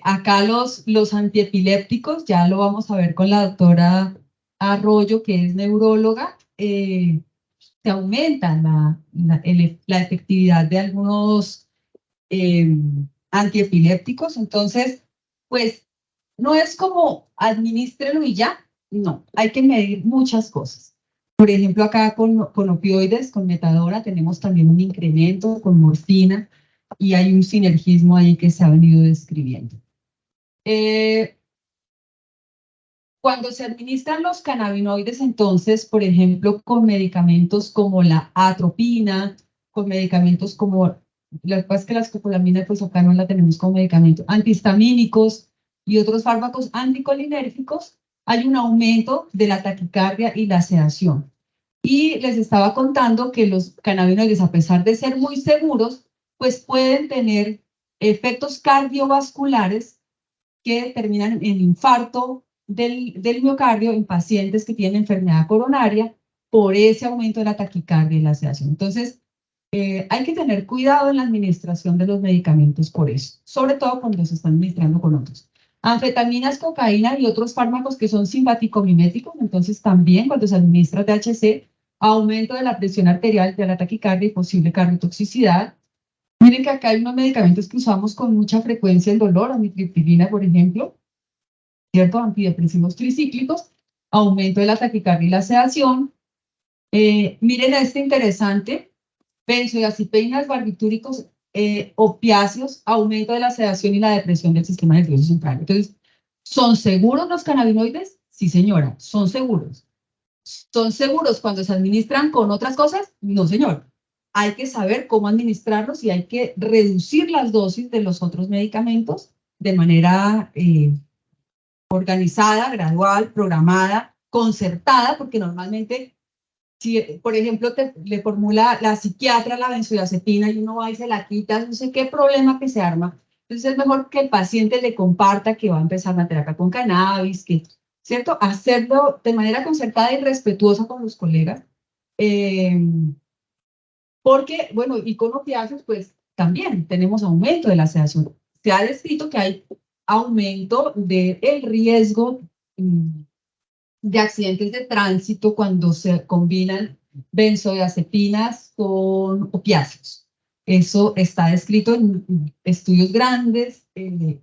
Acá los antiepilépticos, ya lo vamos a ver con la doctora Arroyo, que es neuróloga, se aumenta la efectividad de algunos antiepilépticos. Entonces, pues no es como administrelo y ya, no, hay que medir muchas cosas. Por ejemplo, acá con opioides, con metadona, tenemos también un incremento con morfina y hay un sinergismo ahí que se ha venido describiendo. Cuando se administran los cannabinoides, entonces, por ejemplo, con medicamentos como la atropina, con medicamentos como, lo que pasa es que la escopolamina, pues acá no la tenemos como medicamento, antihistamínicos y otros fármacos anticolinérgicos, hay un aumento de la taquicardia y la sedación. Y les estaba contando que los cannabinoides, a pesar de ser muy seguros, pues pueden tener efectos cardiovasculares que terminan en infarto del miocardio en pacientes que tienen enfermedad coronaria por ese aumento de la taquicardia y la sedación. Entonces, hay que tener cuidado en la administración de los medicamentos por eso, sobre todo cuando se están administrando con otros. Anfetaminas, cocaína y otros fármacos que son simpaticomiméticos, entonces también cuando se administra THC, aumento de la presión arterial, de la taquicardia y posible cardiotoxicidad. Miren que acá hay unos medicamentos que usamos con mucha frecuencia el dolor, amitriptilina, por ejemplo, ¿cierto? Antidepresivos tricíclicos, aumento de la taquicardia y la sedación. Miren este interesante, benzodiazepinas, barbitúricos, opiáceos, aumento de la sedación y la depresión del sistema nervioso central. Entonces, ¿son seguros los cannabinoides? Sí, señora, son seguros. ¿Son seguros cuando se administran con otras cosas? No, señor. Hay que saber cómo administrarlos y hay que reducir las dosis de los otros medicamentos de manera organizada, gradual, programada, concertada, porque normalmente, si, por ejemplo, le formula la psiquiatra la benzodiazepina y uno va y se la quita, no sé qué problema que se arma. Entonces es mejor que el paciente le comparta que va a empezar la terapia con cannabis, que, ¿cierto? Hacerlo de manera concertada y respetuosa con los colegas. Porque, bueno, y con opiáceos, pues también tenemos aumento de la sedación. Se ha descrito que hay aumento del riesgo de accidentes de tránsito cuando se combinan benzodiazepinas con opiáceos. Eso está descrito en estudios grandes de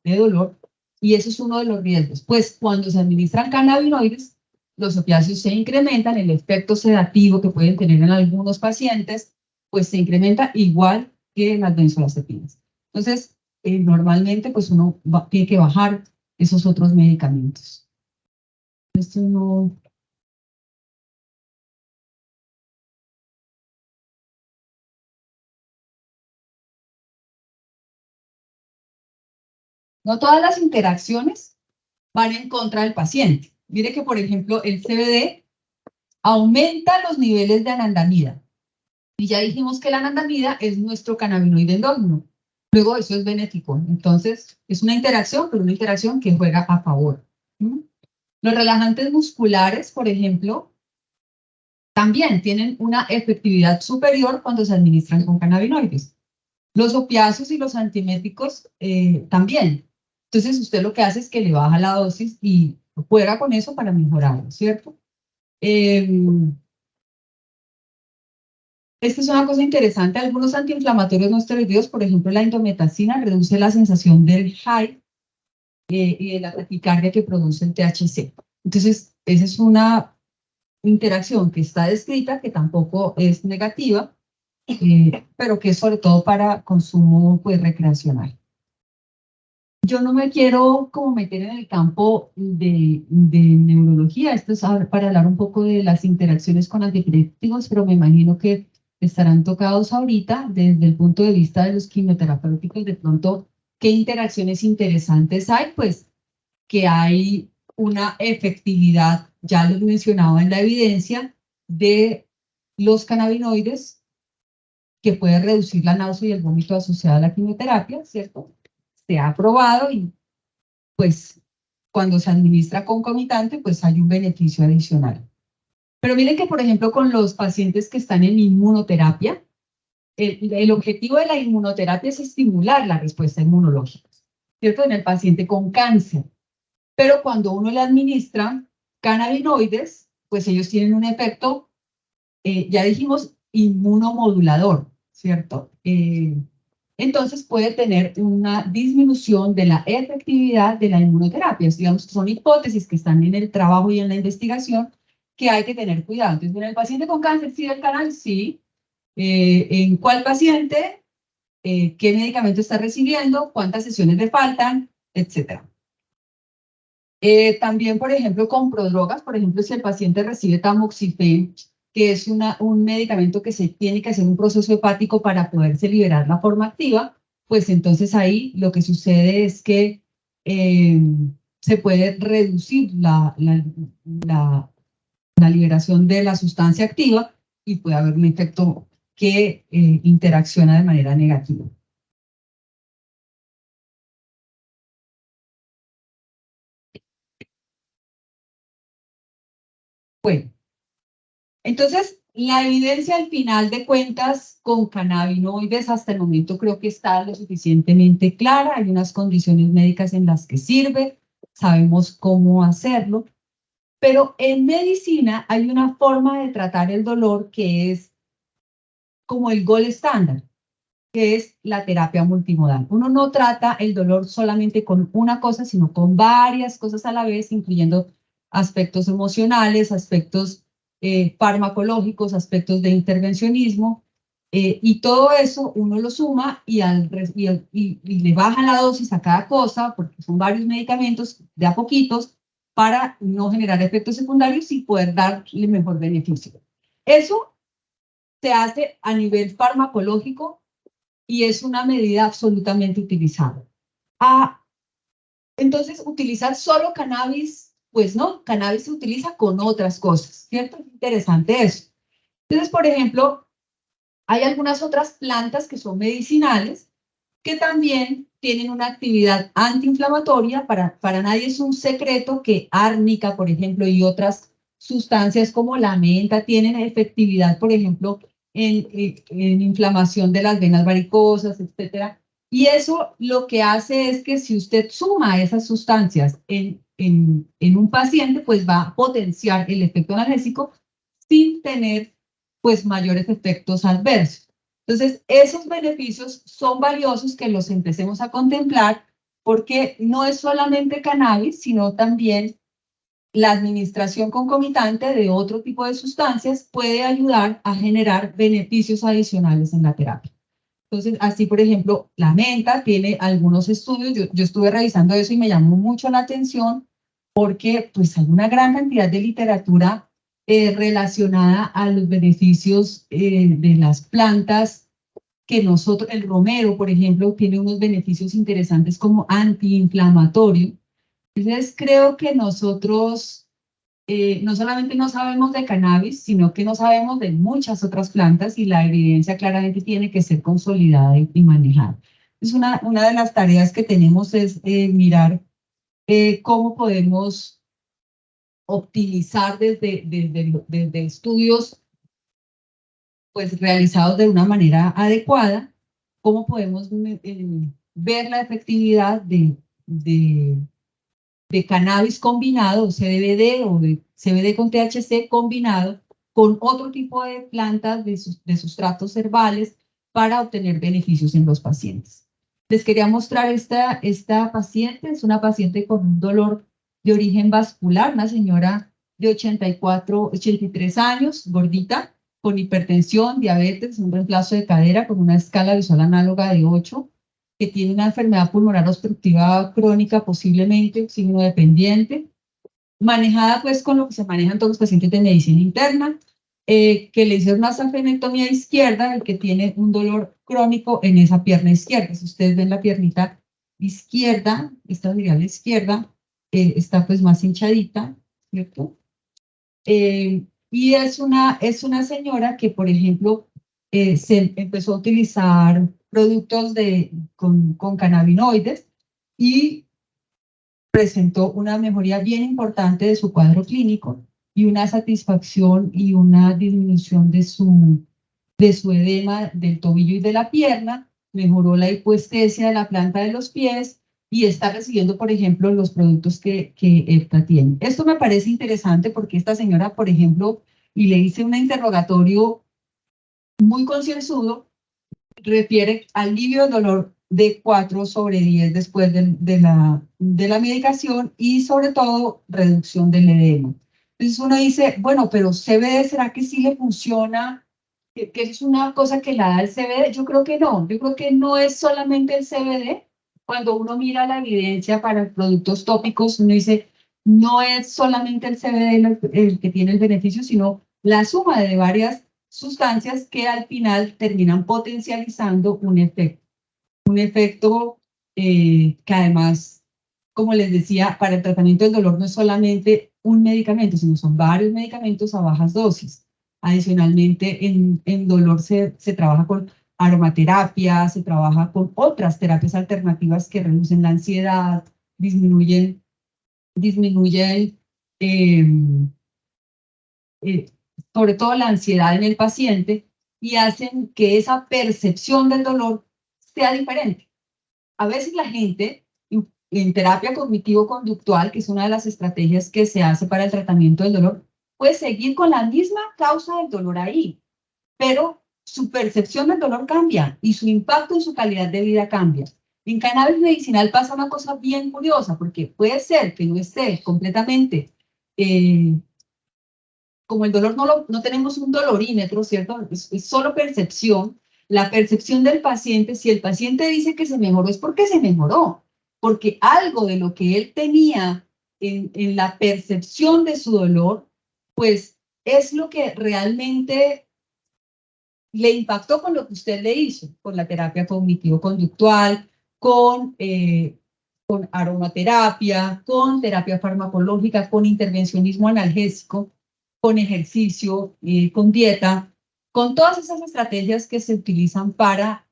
dolor y eso es uno de los riesgos. Pues cuando se administran cannabinoides, los opiáceos se incrementan, el efecto sedativo que pueden tener en algunos pacientes, pues se incrementa igual que en las benzodiazepinas. Entonces, normalmente, pues uno tiene que bajar esos otros medicamentos. Esto no... No todas las interacciones van en contra del paciente. Mire que, por ejemplo, el CBD aumenta los niveles de anandamida. Y ya dijimos que la anandamida es nuestro cannabinoide endógeno. Luego eso es benéfico. Entonces, es una interacción, pero una interacción que juega a favor. Los relajantes musculares, por ejemplo, también tienen una efectividad superior cuando se administran con cannabinoides. Los opiáceos y los antieméticos también. Entonces, usted lo que hace es que le baja la dosis y juega con eso para mejorarlo, ¿cierto? Esta es una cosa interesante. Algunos antiinflamatorios no esteroideos, por ejemplo, la indometacina, reduce la sensación del high y de la taquicardia que produce el THC. Entonces, esa es una interacción que está descrita, que tampoco es negativa, pero que es sobre todo para consumo pues, recreacional. Yo no me quiero como meter en el campo de neurología, esto es para hablar un poco de las interacciones con antiepilépticos, pero me imagino que estarán tocados ahorita desde el punto de vista de los quimioterapéuticos, de pronto, ¿qué interacciones interesantes hay? Pues que hay una efectividad, ya lo mencionaba en la evidencia, de los cannabinoides que puede reducir la náusea y el vómito asociado a la quimioterapia, ¿cierto? Se ha probado y pues cuando se administra concomitante, pues hay un beneficio adicional. Pero miren que, por ejemplo, con los pacientes que están en inmunoterapia, el objetivo de la inmunoterapia es estimular la respuesta inmunológica, ¿cierto? En el paciente con cáncer. Pero cuando uno le administra cannabinoides, pues ellos tienen un efecto, ya dijimos, inmunomodulador, ¿cierto? Entonces puede tener una disminución de la efectividad de la inmunoterapia. Digamos, son hipótesis que están en el trabajo y en la investigación que hay que tener cuidado. Entonces, en el paciente con cáncer, sí, del canal, sí. ¿En cuál paciente? ¿Qué medicamento está recibiendo? ¿Cuántas sesiones le faltan? Etcétera. También, por ejemplo, con prodrogas, por ejemplo, si el paciente recibe tamoxifen, que es un medicamento que se tiene que hacer un proceso hepático para poderse liberar la forma activa, pues entonces ahí lo que sucede es que se puede reducir la liberación de la sustancia activa y puede haber un efecto que interacciona de manera negativa. Bueno, entonces la evidencia al final de cuentas con cannabinoides hasta el momento creo que está lo suficientemente clara. Hay unas condiciones médicas en las que sirve, sabemos cómo hacerlo, pero en medicina hay una forma de tratar el dolor que es como el gold estándar, que es la terapia multimodal. Uno no trata el dolor solamente con una cosa, sino con varias cosas a la vez, incluyendo aspectos emocionales, aspectos farmacológicos, aspectos de intervencionismo, y todo eso uno lo suma y le baja la dosis a cada cosa, porque son varios medicamentos de a poquitos, para no generar efectos secundarios y poder darle mejor beneficio. Eso se hace a nivel farmacológico y es una medida absolutamente utilizable. Entonces, utilizar solo cannabis, pues no, cannabis se utiliza con otras cosas, ¿cierto? Es interesante eso. Entonces, por ejemplo, hay algunas otras plantas que son medicinales que también tienen una actividad antiinflamatoria. Para nadie es un secreto que árnica, por ejemplo, y otras sustancias como la menta tienen efectividad, por ejemplo, en inflamación de las venas varicosas, etcétera. Y eso lo que hace es que si usted suma esas sustancias en un paciente, pues va a potenciar el efecto analgésico sin tener pues mayores efectos adversos. Entonces, esos beneficios son valiosos que los empecemos a contemplar porque no es solamente cannabis, sino también la administración concomitante de otro tipo de sustancias puede ayudar a generar beneficios adicionales en la terapia. Entonces, así, por ejemplo, la menta tiene algunos estudios, yo estuve revisando eso y me llamó mucho la atención porque pues hay una gran cantidad de literatura relacionada a los beneficios de las plantas que nosotros, el romero, por ejemplo, tiene unos beneficios interesantes como antiinflamatorio. Entonces, creo que nosotros no solamente no sabemos de cannabis, sino que no sabemos de muchas otras plantas y la evidencia claramente tiene que ser consolidada y manejada. Es una de las tareas que tenemos es mirar cómo podemos optimizar desde estudios pues, realizados de una manera adecuada, cómo podemos ver la efectividad de cannabis combinado, CBD o de CBD con THC combinado con otro tipo de plantas de sustratos herbales para obtener beneficios en los pacientes. Les quería mostrar esta paciente, es una paciente con un dolor de origen vascular, una señora de 83 años, gordita, con hipertensión, diabetes, un reemplazo de cadera con una escala visual análoga de 8, que tiene una enfermedad pulmonar obstructiva crónica, posiblemente oxígeno dependiente, manejada pues con lo que se manejan todos los pacientes de medicina interna, que le hicieron una safenectomía izquierda, el que tiene un dolor crónico en esa pierna izquierda. Si ustedes ven la piernita izquierda, esta sería la izquierda, está pues más hinchadita, ¿cierto? Y es una señora que, por ejemplo, se empezó a utilizar productos con cannabinoides y presentó una mejoría bien importante de su cuadro clínico y una satisfacción y una disminución de su edema del tobillo y de la pierna, mejoró la hipoestesia de la planta de los pies y está recibiendo, por ejemplo, los productos que EPTA tiene. Esto me parece interesante porque esta señora, por ejemplo, y le hice un interrogatorio muy concienzudo, refiere alivio del dolor de 4 sobre 10 después de la medicación y sobre todo reducción del edema. Entonces uno dice, bueno, pero CBD, ¿será que sí le funciona? ¿Que es una cosa que la da el CBD? Yo creo que no. Yo creo que no es solamente el CBD. Cuando uno mira la evidencia para productos tópicos, uno dice, no es solamente el CBD el que tiene el beneficio, sino la suma de varias sustancias que al final terminan potencializando un efecto que además, como les decía, para el tratamiento del dolor no es solamente un medicamento, sino son varios medicamentos a bajas dosis. Adicionalmente, en dolor se trabaja con aromaterapia, se trabaja con otras terapias alternativas que reducen la ansiedad, disminuyen eh, eh, sobre todo la ansiedad en el paciente y hacen que esa percepción del dolor sea diferente. A veces la gente en terapia cognitivo-conductual, que es una de las estrategias que se hace para el tratamiento del dolor, puede seguir con la misma causa del dolor ahí, pero su percepción del dolor cambia y su impacto en su calidad de vida cambia. En cannabis medicinal pasa una cosa bien curiosa, porque puede ser que no esté completamente como el dolor no tenemos un dolorímetro, ¿cierto? Es solo percepción. La percepción del paciente, si el paciente dice que se mejoró, es porque se mejoró, porque algo de lo que él tenía en la percepción de su dolor, pues es lo que realmente le impactó con lo que usted le hizo, con la terapia cognitivo-conductual, con aromaterapia, con terapia farmacológica, con intervencionismo analgésico, con ejercicio, con dieta, con todas esas estrategias que se utilizan para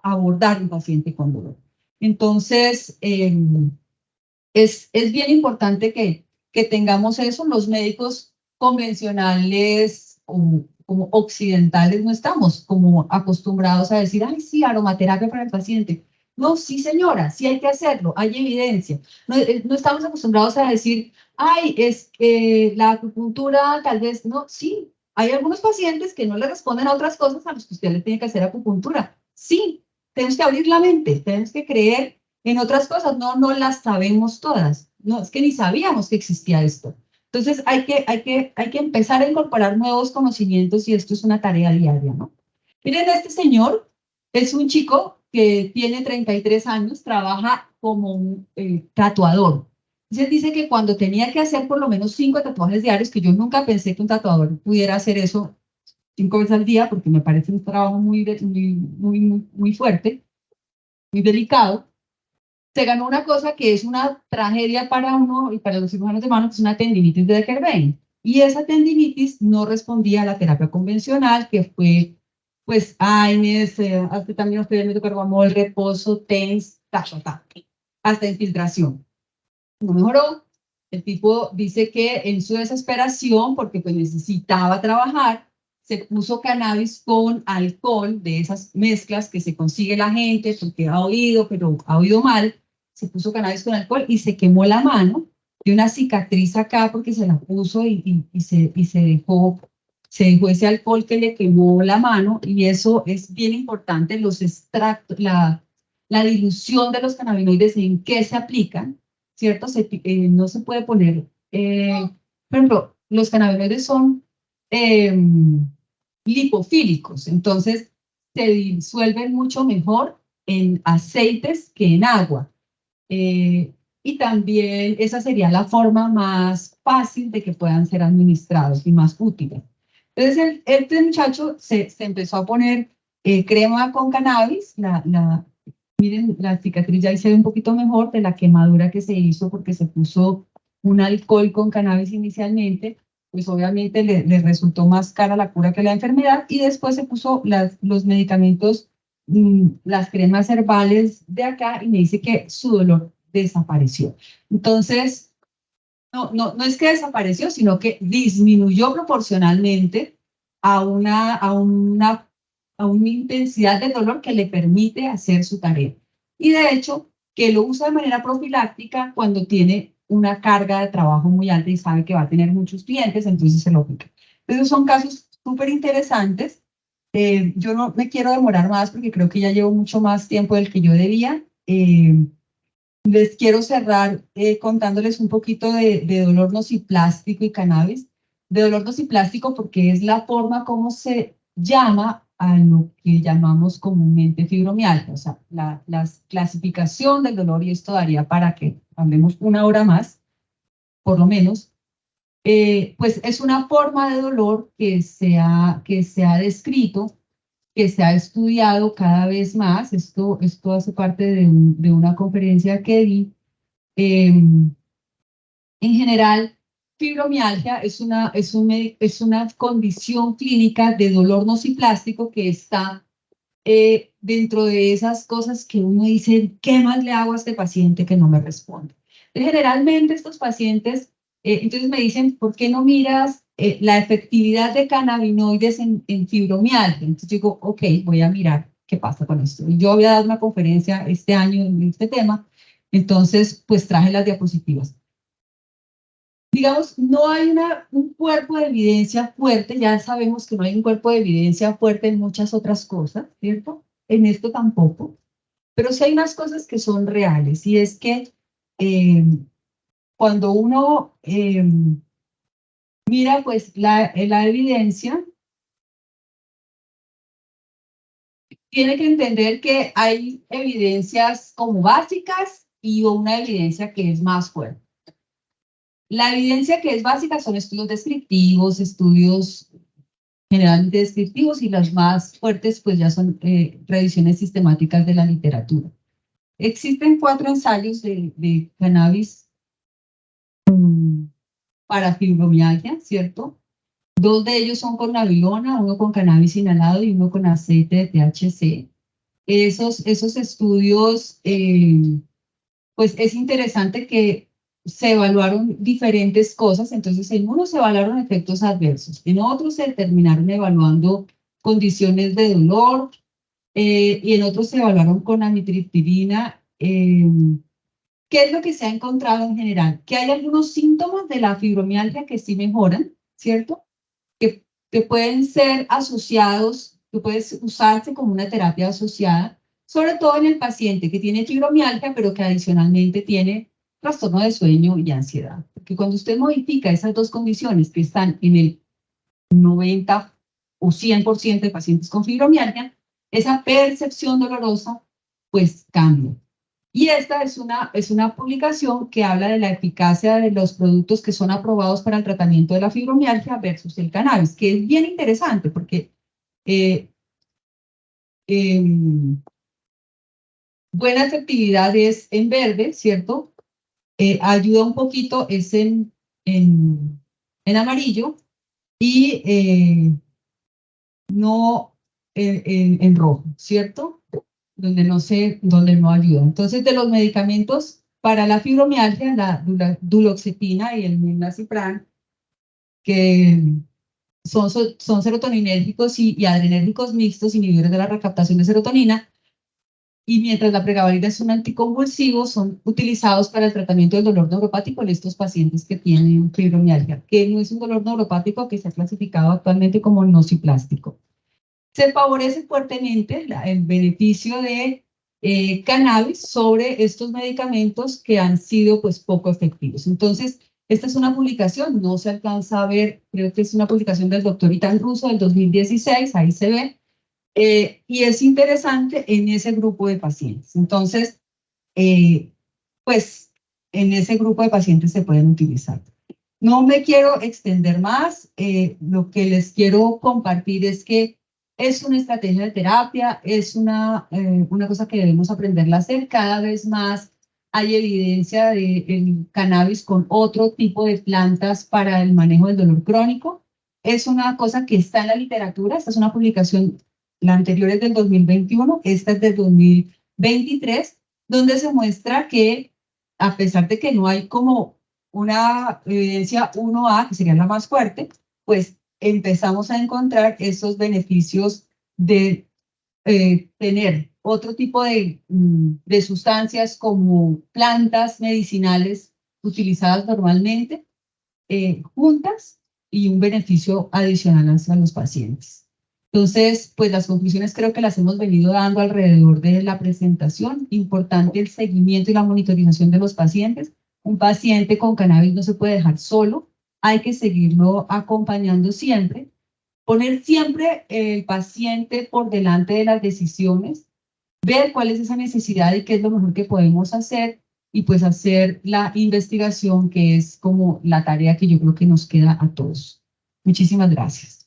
abordar un paciente con dolor. Entonces, es bien importante que tengamos eso. Los médicos convencionales o como occidentales no estamos como acostumbrados a decir, ay, sí, aromaterapia para el paciente. No, sí, señora, sí hay que hacerlo, hay evidencia. No estamos acostumbrados a decir, ay, es que la acupuntura tal vez, no, sí, hay algunos pacientes que no le responden a otras cosas a los que usted le tiene que hacer acupuntura. Sí, tenemos que abrir la mente, tenemos que creer en otras cosas, no las sabemos todas. No, es que ni sabíamos que existía esto. Entonces hay que empezar a incorporar nuevos conocimientos y esto es una tarea diaria, ¿no? Miren, este señor es un chico que tiene 33 años, trabaja como un tatuador. Entonces dice que cuando tenía que hacer por lo menos 5 tatuajes diarios, que yo nunca pensé que un tatuador pudiera hacer eso 5 veces al día, porque me parece un trabajo muy fuerte, muy delicado. se ganó una cosa que es una tragedia para uno y para los cirujanos de mano, que es una tendinitis de Decker-Vein. Y esa tendinitis no respondía a la terapia convencional, que fue, pues, AINES, anfetamina, metocarbamol, reposo, TENS, hasta infiltración. No mejoró. El tipo dice que en su desesperación, porque pues necesitaba trabajar, se puso cannabis con alcohol, de esas mezclas que se consigue la gente, porque ha oído, pero ha oído mal, se puso cannabis con alcohol y se quemó la mano, de una cicatriz acá porque se la puso y se dejó ese alcohol que le quemó la mano, y eso es bien importante, los extractos, la dilución de los cannabinoides en qué se aplican, ¿cierto? No se puede poner, por ejemplo, los cannabinoides son lipofílicos, entonces se disuelven mucho mejor en aceites que en agua. Y también esa sería la forma más fácil de que puedan ser administrados y más útiles. Entonces, este muchacho se empezó a poner crema con cannabis. Miren, la cicatriz ya ahí se ve un poquito mejor de la quemadura que se hizo porque se puso un alcohol con cannabis inicialmente. Pues obviamente le resultó más cara la cura que la enfermedad, y después se puso los medicamentos, las cremas herbales de acá, y me dice que su dolor desapareció. Entonces, no es que desapareció, sino que disminuyó proporcionalmente a una intensidad de dolor que le permite hacer su tarea. Y de hecho, que lo usa de manera profiláctica cuando tiene una carga de trabajo muy alta y sabe que va a tener muchos clientes, entonces se lo aplica. Esos son casos súper interesantes. Yo no me quiero demorar más porque creo que ya llevo mucho más tiempo del que yo debía. Les quiero cerrar contándoles un poquito de dolor nociplástico y cannabis. De dolor nociplástico porque es la forma como se llama a lo que llamamos comúnmente fibromialgia, o sea, la clasificación del dolor, y esto daría para que hablemos una hora más, por lo menos. Pues es una forma de dolor que se ha descrito, que se ha estudiado cada vez más. Esto hace parte de una conferencia que di. En general, fibromialgia es una condición clínica de dolor nociplástico que está dentro de esas cosas que uno dice, ¿qué más le hago a este paciente que no me responde? Generalmente estos pacientes, entonces me dicen, ¿por qué no miras la efectividad de cannabinoides en fibromialgia? Entonces digo, ok, voy a mirar qué pasa con esto. Y yo había dado una conferencia este año en este tema, entonces pues traje las diapositivas. Digamos, no hay un cuerpo de evidencia fuerte, ya sabemos que no hay un cuerpo de evidencia fuerte en muchas otras cosas, ¿cierto? En esto tampoco, pero sí hay unas cosas que son reales, y es que cuando uno mira pues la evidencia, tiene que entender que hay evidencias como básicas y una evidencia que es más fuerte. La evidencia que es básica son estudios descriptivos, estudios generalmente descriptivos, y las más fuertes pues ya son revisiones sistemáticas de la literatura. Existen 4 ensayos de cannabis para fibromialgia, ¿cierto? 2 de ellos son con nabilona, uno con cannabis inhalado y uno con aceite de THC. Esos estudios, pues es interesante que se evaluaron diferentes cosas. Entonces en uno se evaluaron efectos adversos, en otros se terminaron evaluando condiciones de dolor, y en otros se evaluaron con amitriptilina. ¿Qué es lo que se ha encontrado en general? Que hay algunos síntomas de la fibromialgia que sí mejoran, ¿cierto? Que pueden ser asociados, que puede usarse como una terapia asociada, sobre todo en el paciente que tiene fibromialgia, pero que adicionalmente tiene trastorno de sueño y ansiedad. Porque cuando usted modifica esas dos condiciones que están en el 90 o 100% de pacientes con fibromialgia, esa percepción dolorosa pues cambia. Y esta es una publicación que habla de la eficacia de los productos que son aprobados para el tratamiento de la fibromialgia versus el cannabis, que es bien interesante porque buena efectividad es en verde, ¿cierto? Ayuda un poquito es en amarillo y no en rojo, ¿cierto? Donde no ayuda. Entonces, de los medicamentos para la fibromialgia, la duloxetina y el milnacipran, que son serotoninérgicos y adrenérgicos mixtos, inhibidores de la recaptación de serotonina, y mientras la pregabalina es un anticonvulsivo, son utilizados para el tratamiento del dolor neuropático en estos pacientes que tienen fibromialgia, que no es un dolor neuropático que se ha clasificado actualmente como nociplástico. Se favorece fuertemente el beneficio de cannabis sobre estos medicamentos que han sido pues poco efectivos. Entonces, esta es una publicación, no se alcanza a ver, creo que es una publicación del doctor Itan Russo del 2016, ahí se ve, y es interesante en ese grupo de pacientes. Entonces, pues en ese grupo de pacientes se pueden utilizar. No me quiero extender más, lo que les quiero compartir es que es una estrategia de terapia, es una cosa que debemos aprender a hacer. Cada vez más hay evidencia del cannabis con otro tipo de plantas para el manejo del dolor crónico. Es una cosa que está en la literatura, esta es una publicación, la anterior es del 2021, esta es del 2023, donde se muestra que a pesar de que no hay como una evidencia 1A, que sería la más fuerte, pues empezamos a encontrar esos beneficios de tener otro tipo de sustancias como plantas medicinales utilizadas normalmente juntas y un beneficio adicional hacia los pacientes. Entonces, pues las conclusiones creo que las hemos venido dando alrededor de la presentación. Importante el seguimiento y la monitorización de los pacientes. Un paciente con cannabis no se puede dejar solo, hay que seguirlo acompañando siempre. Poner siempre el paciente por delante de las decisiones, ver cuál es esa necesidad y qué es lo mejor que podemos hacer y pues hacer la investigación que es como la tarea que yo creo que nos queda a todos. Muchísimas gracias.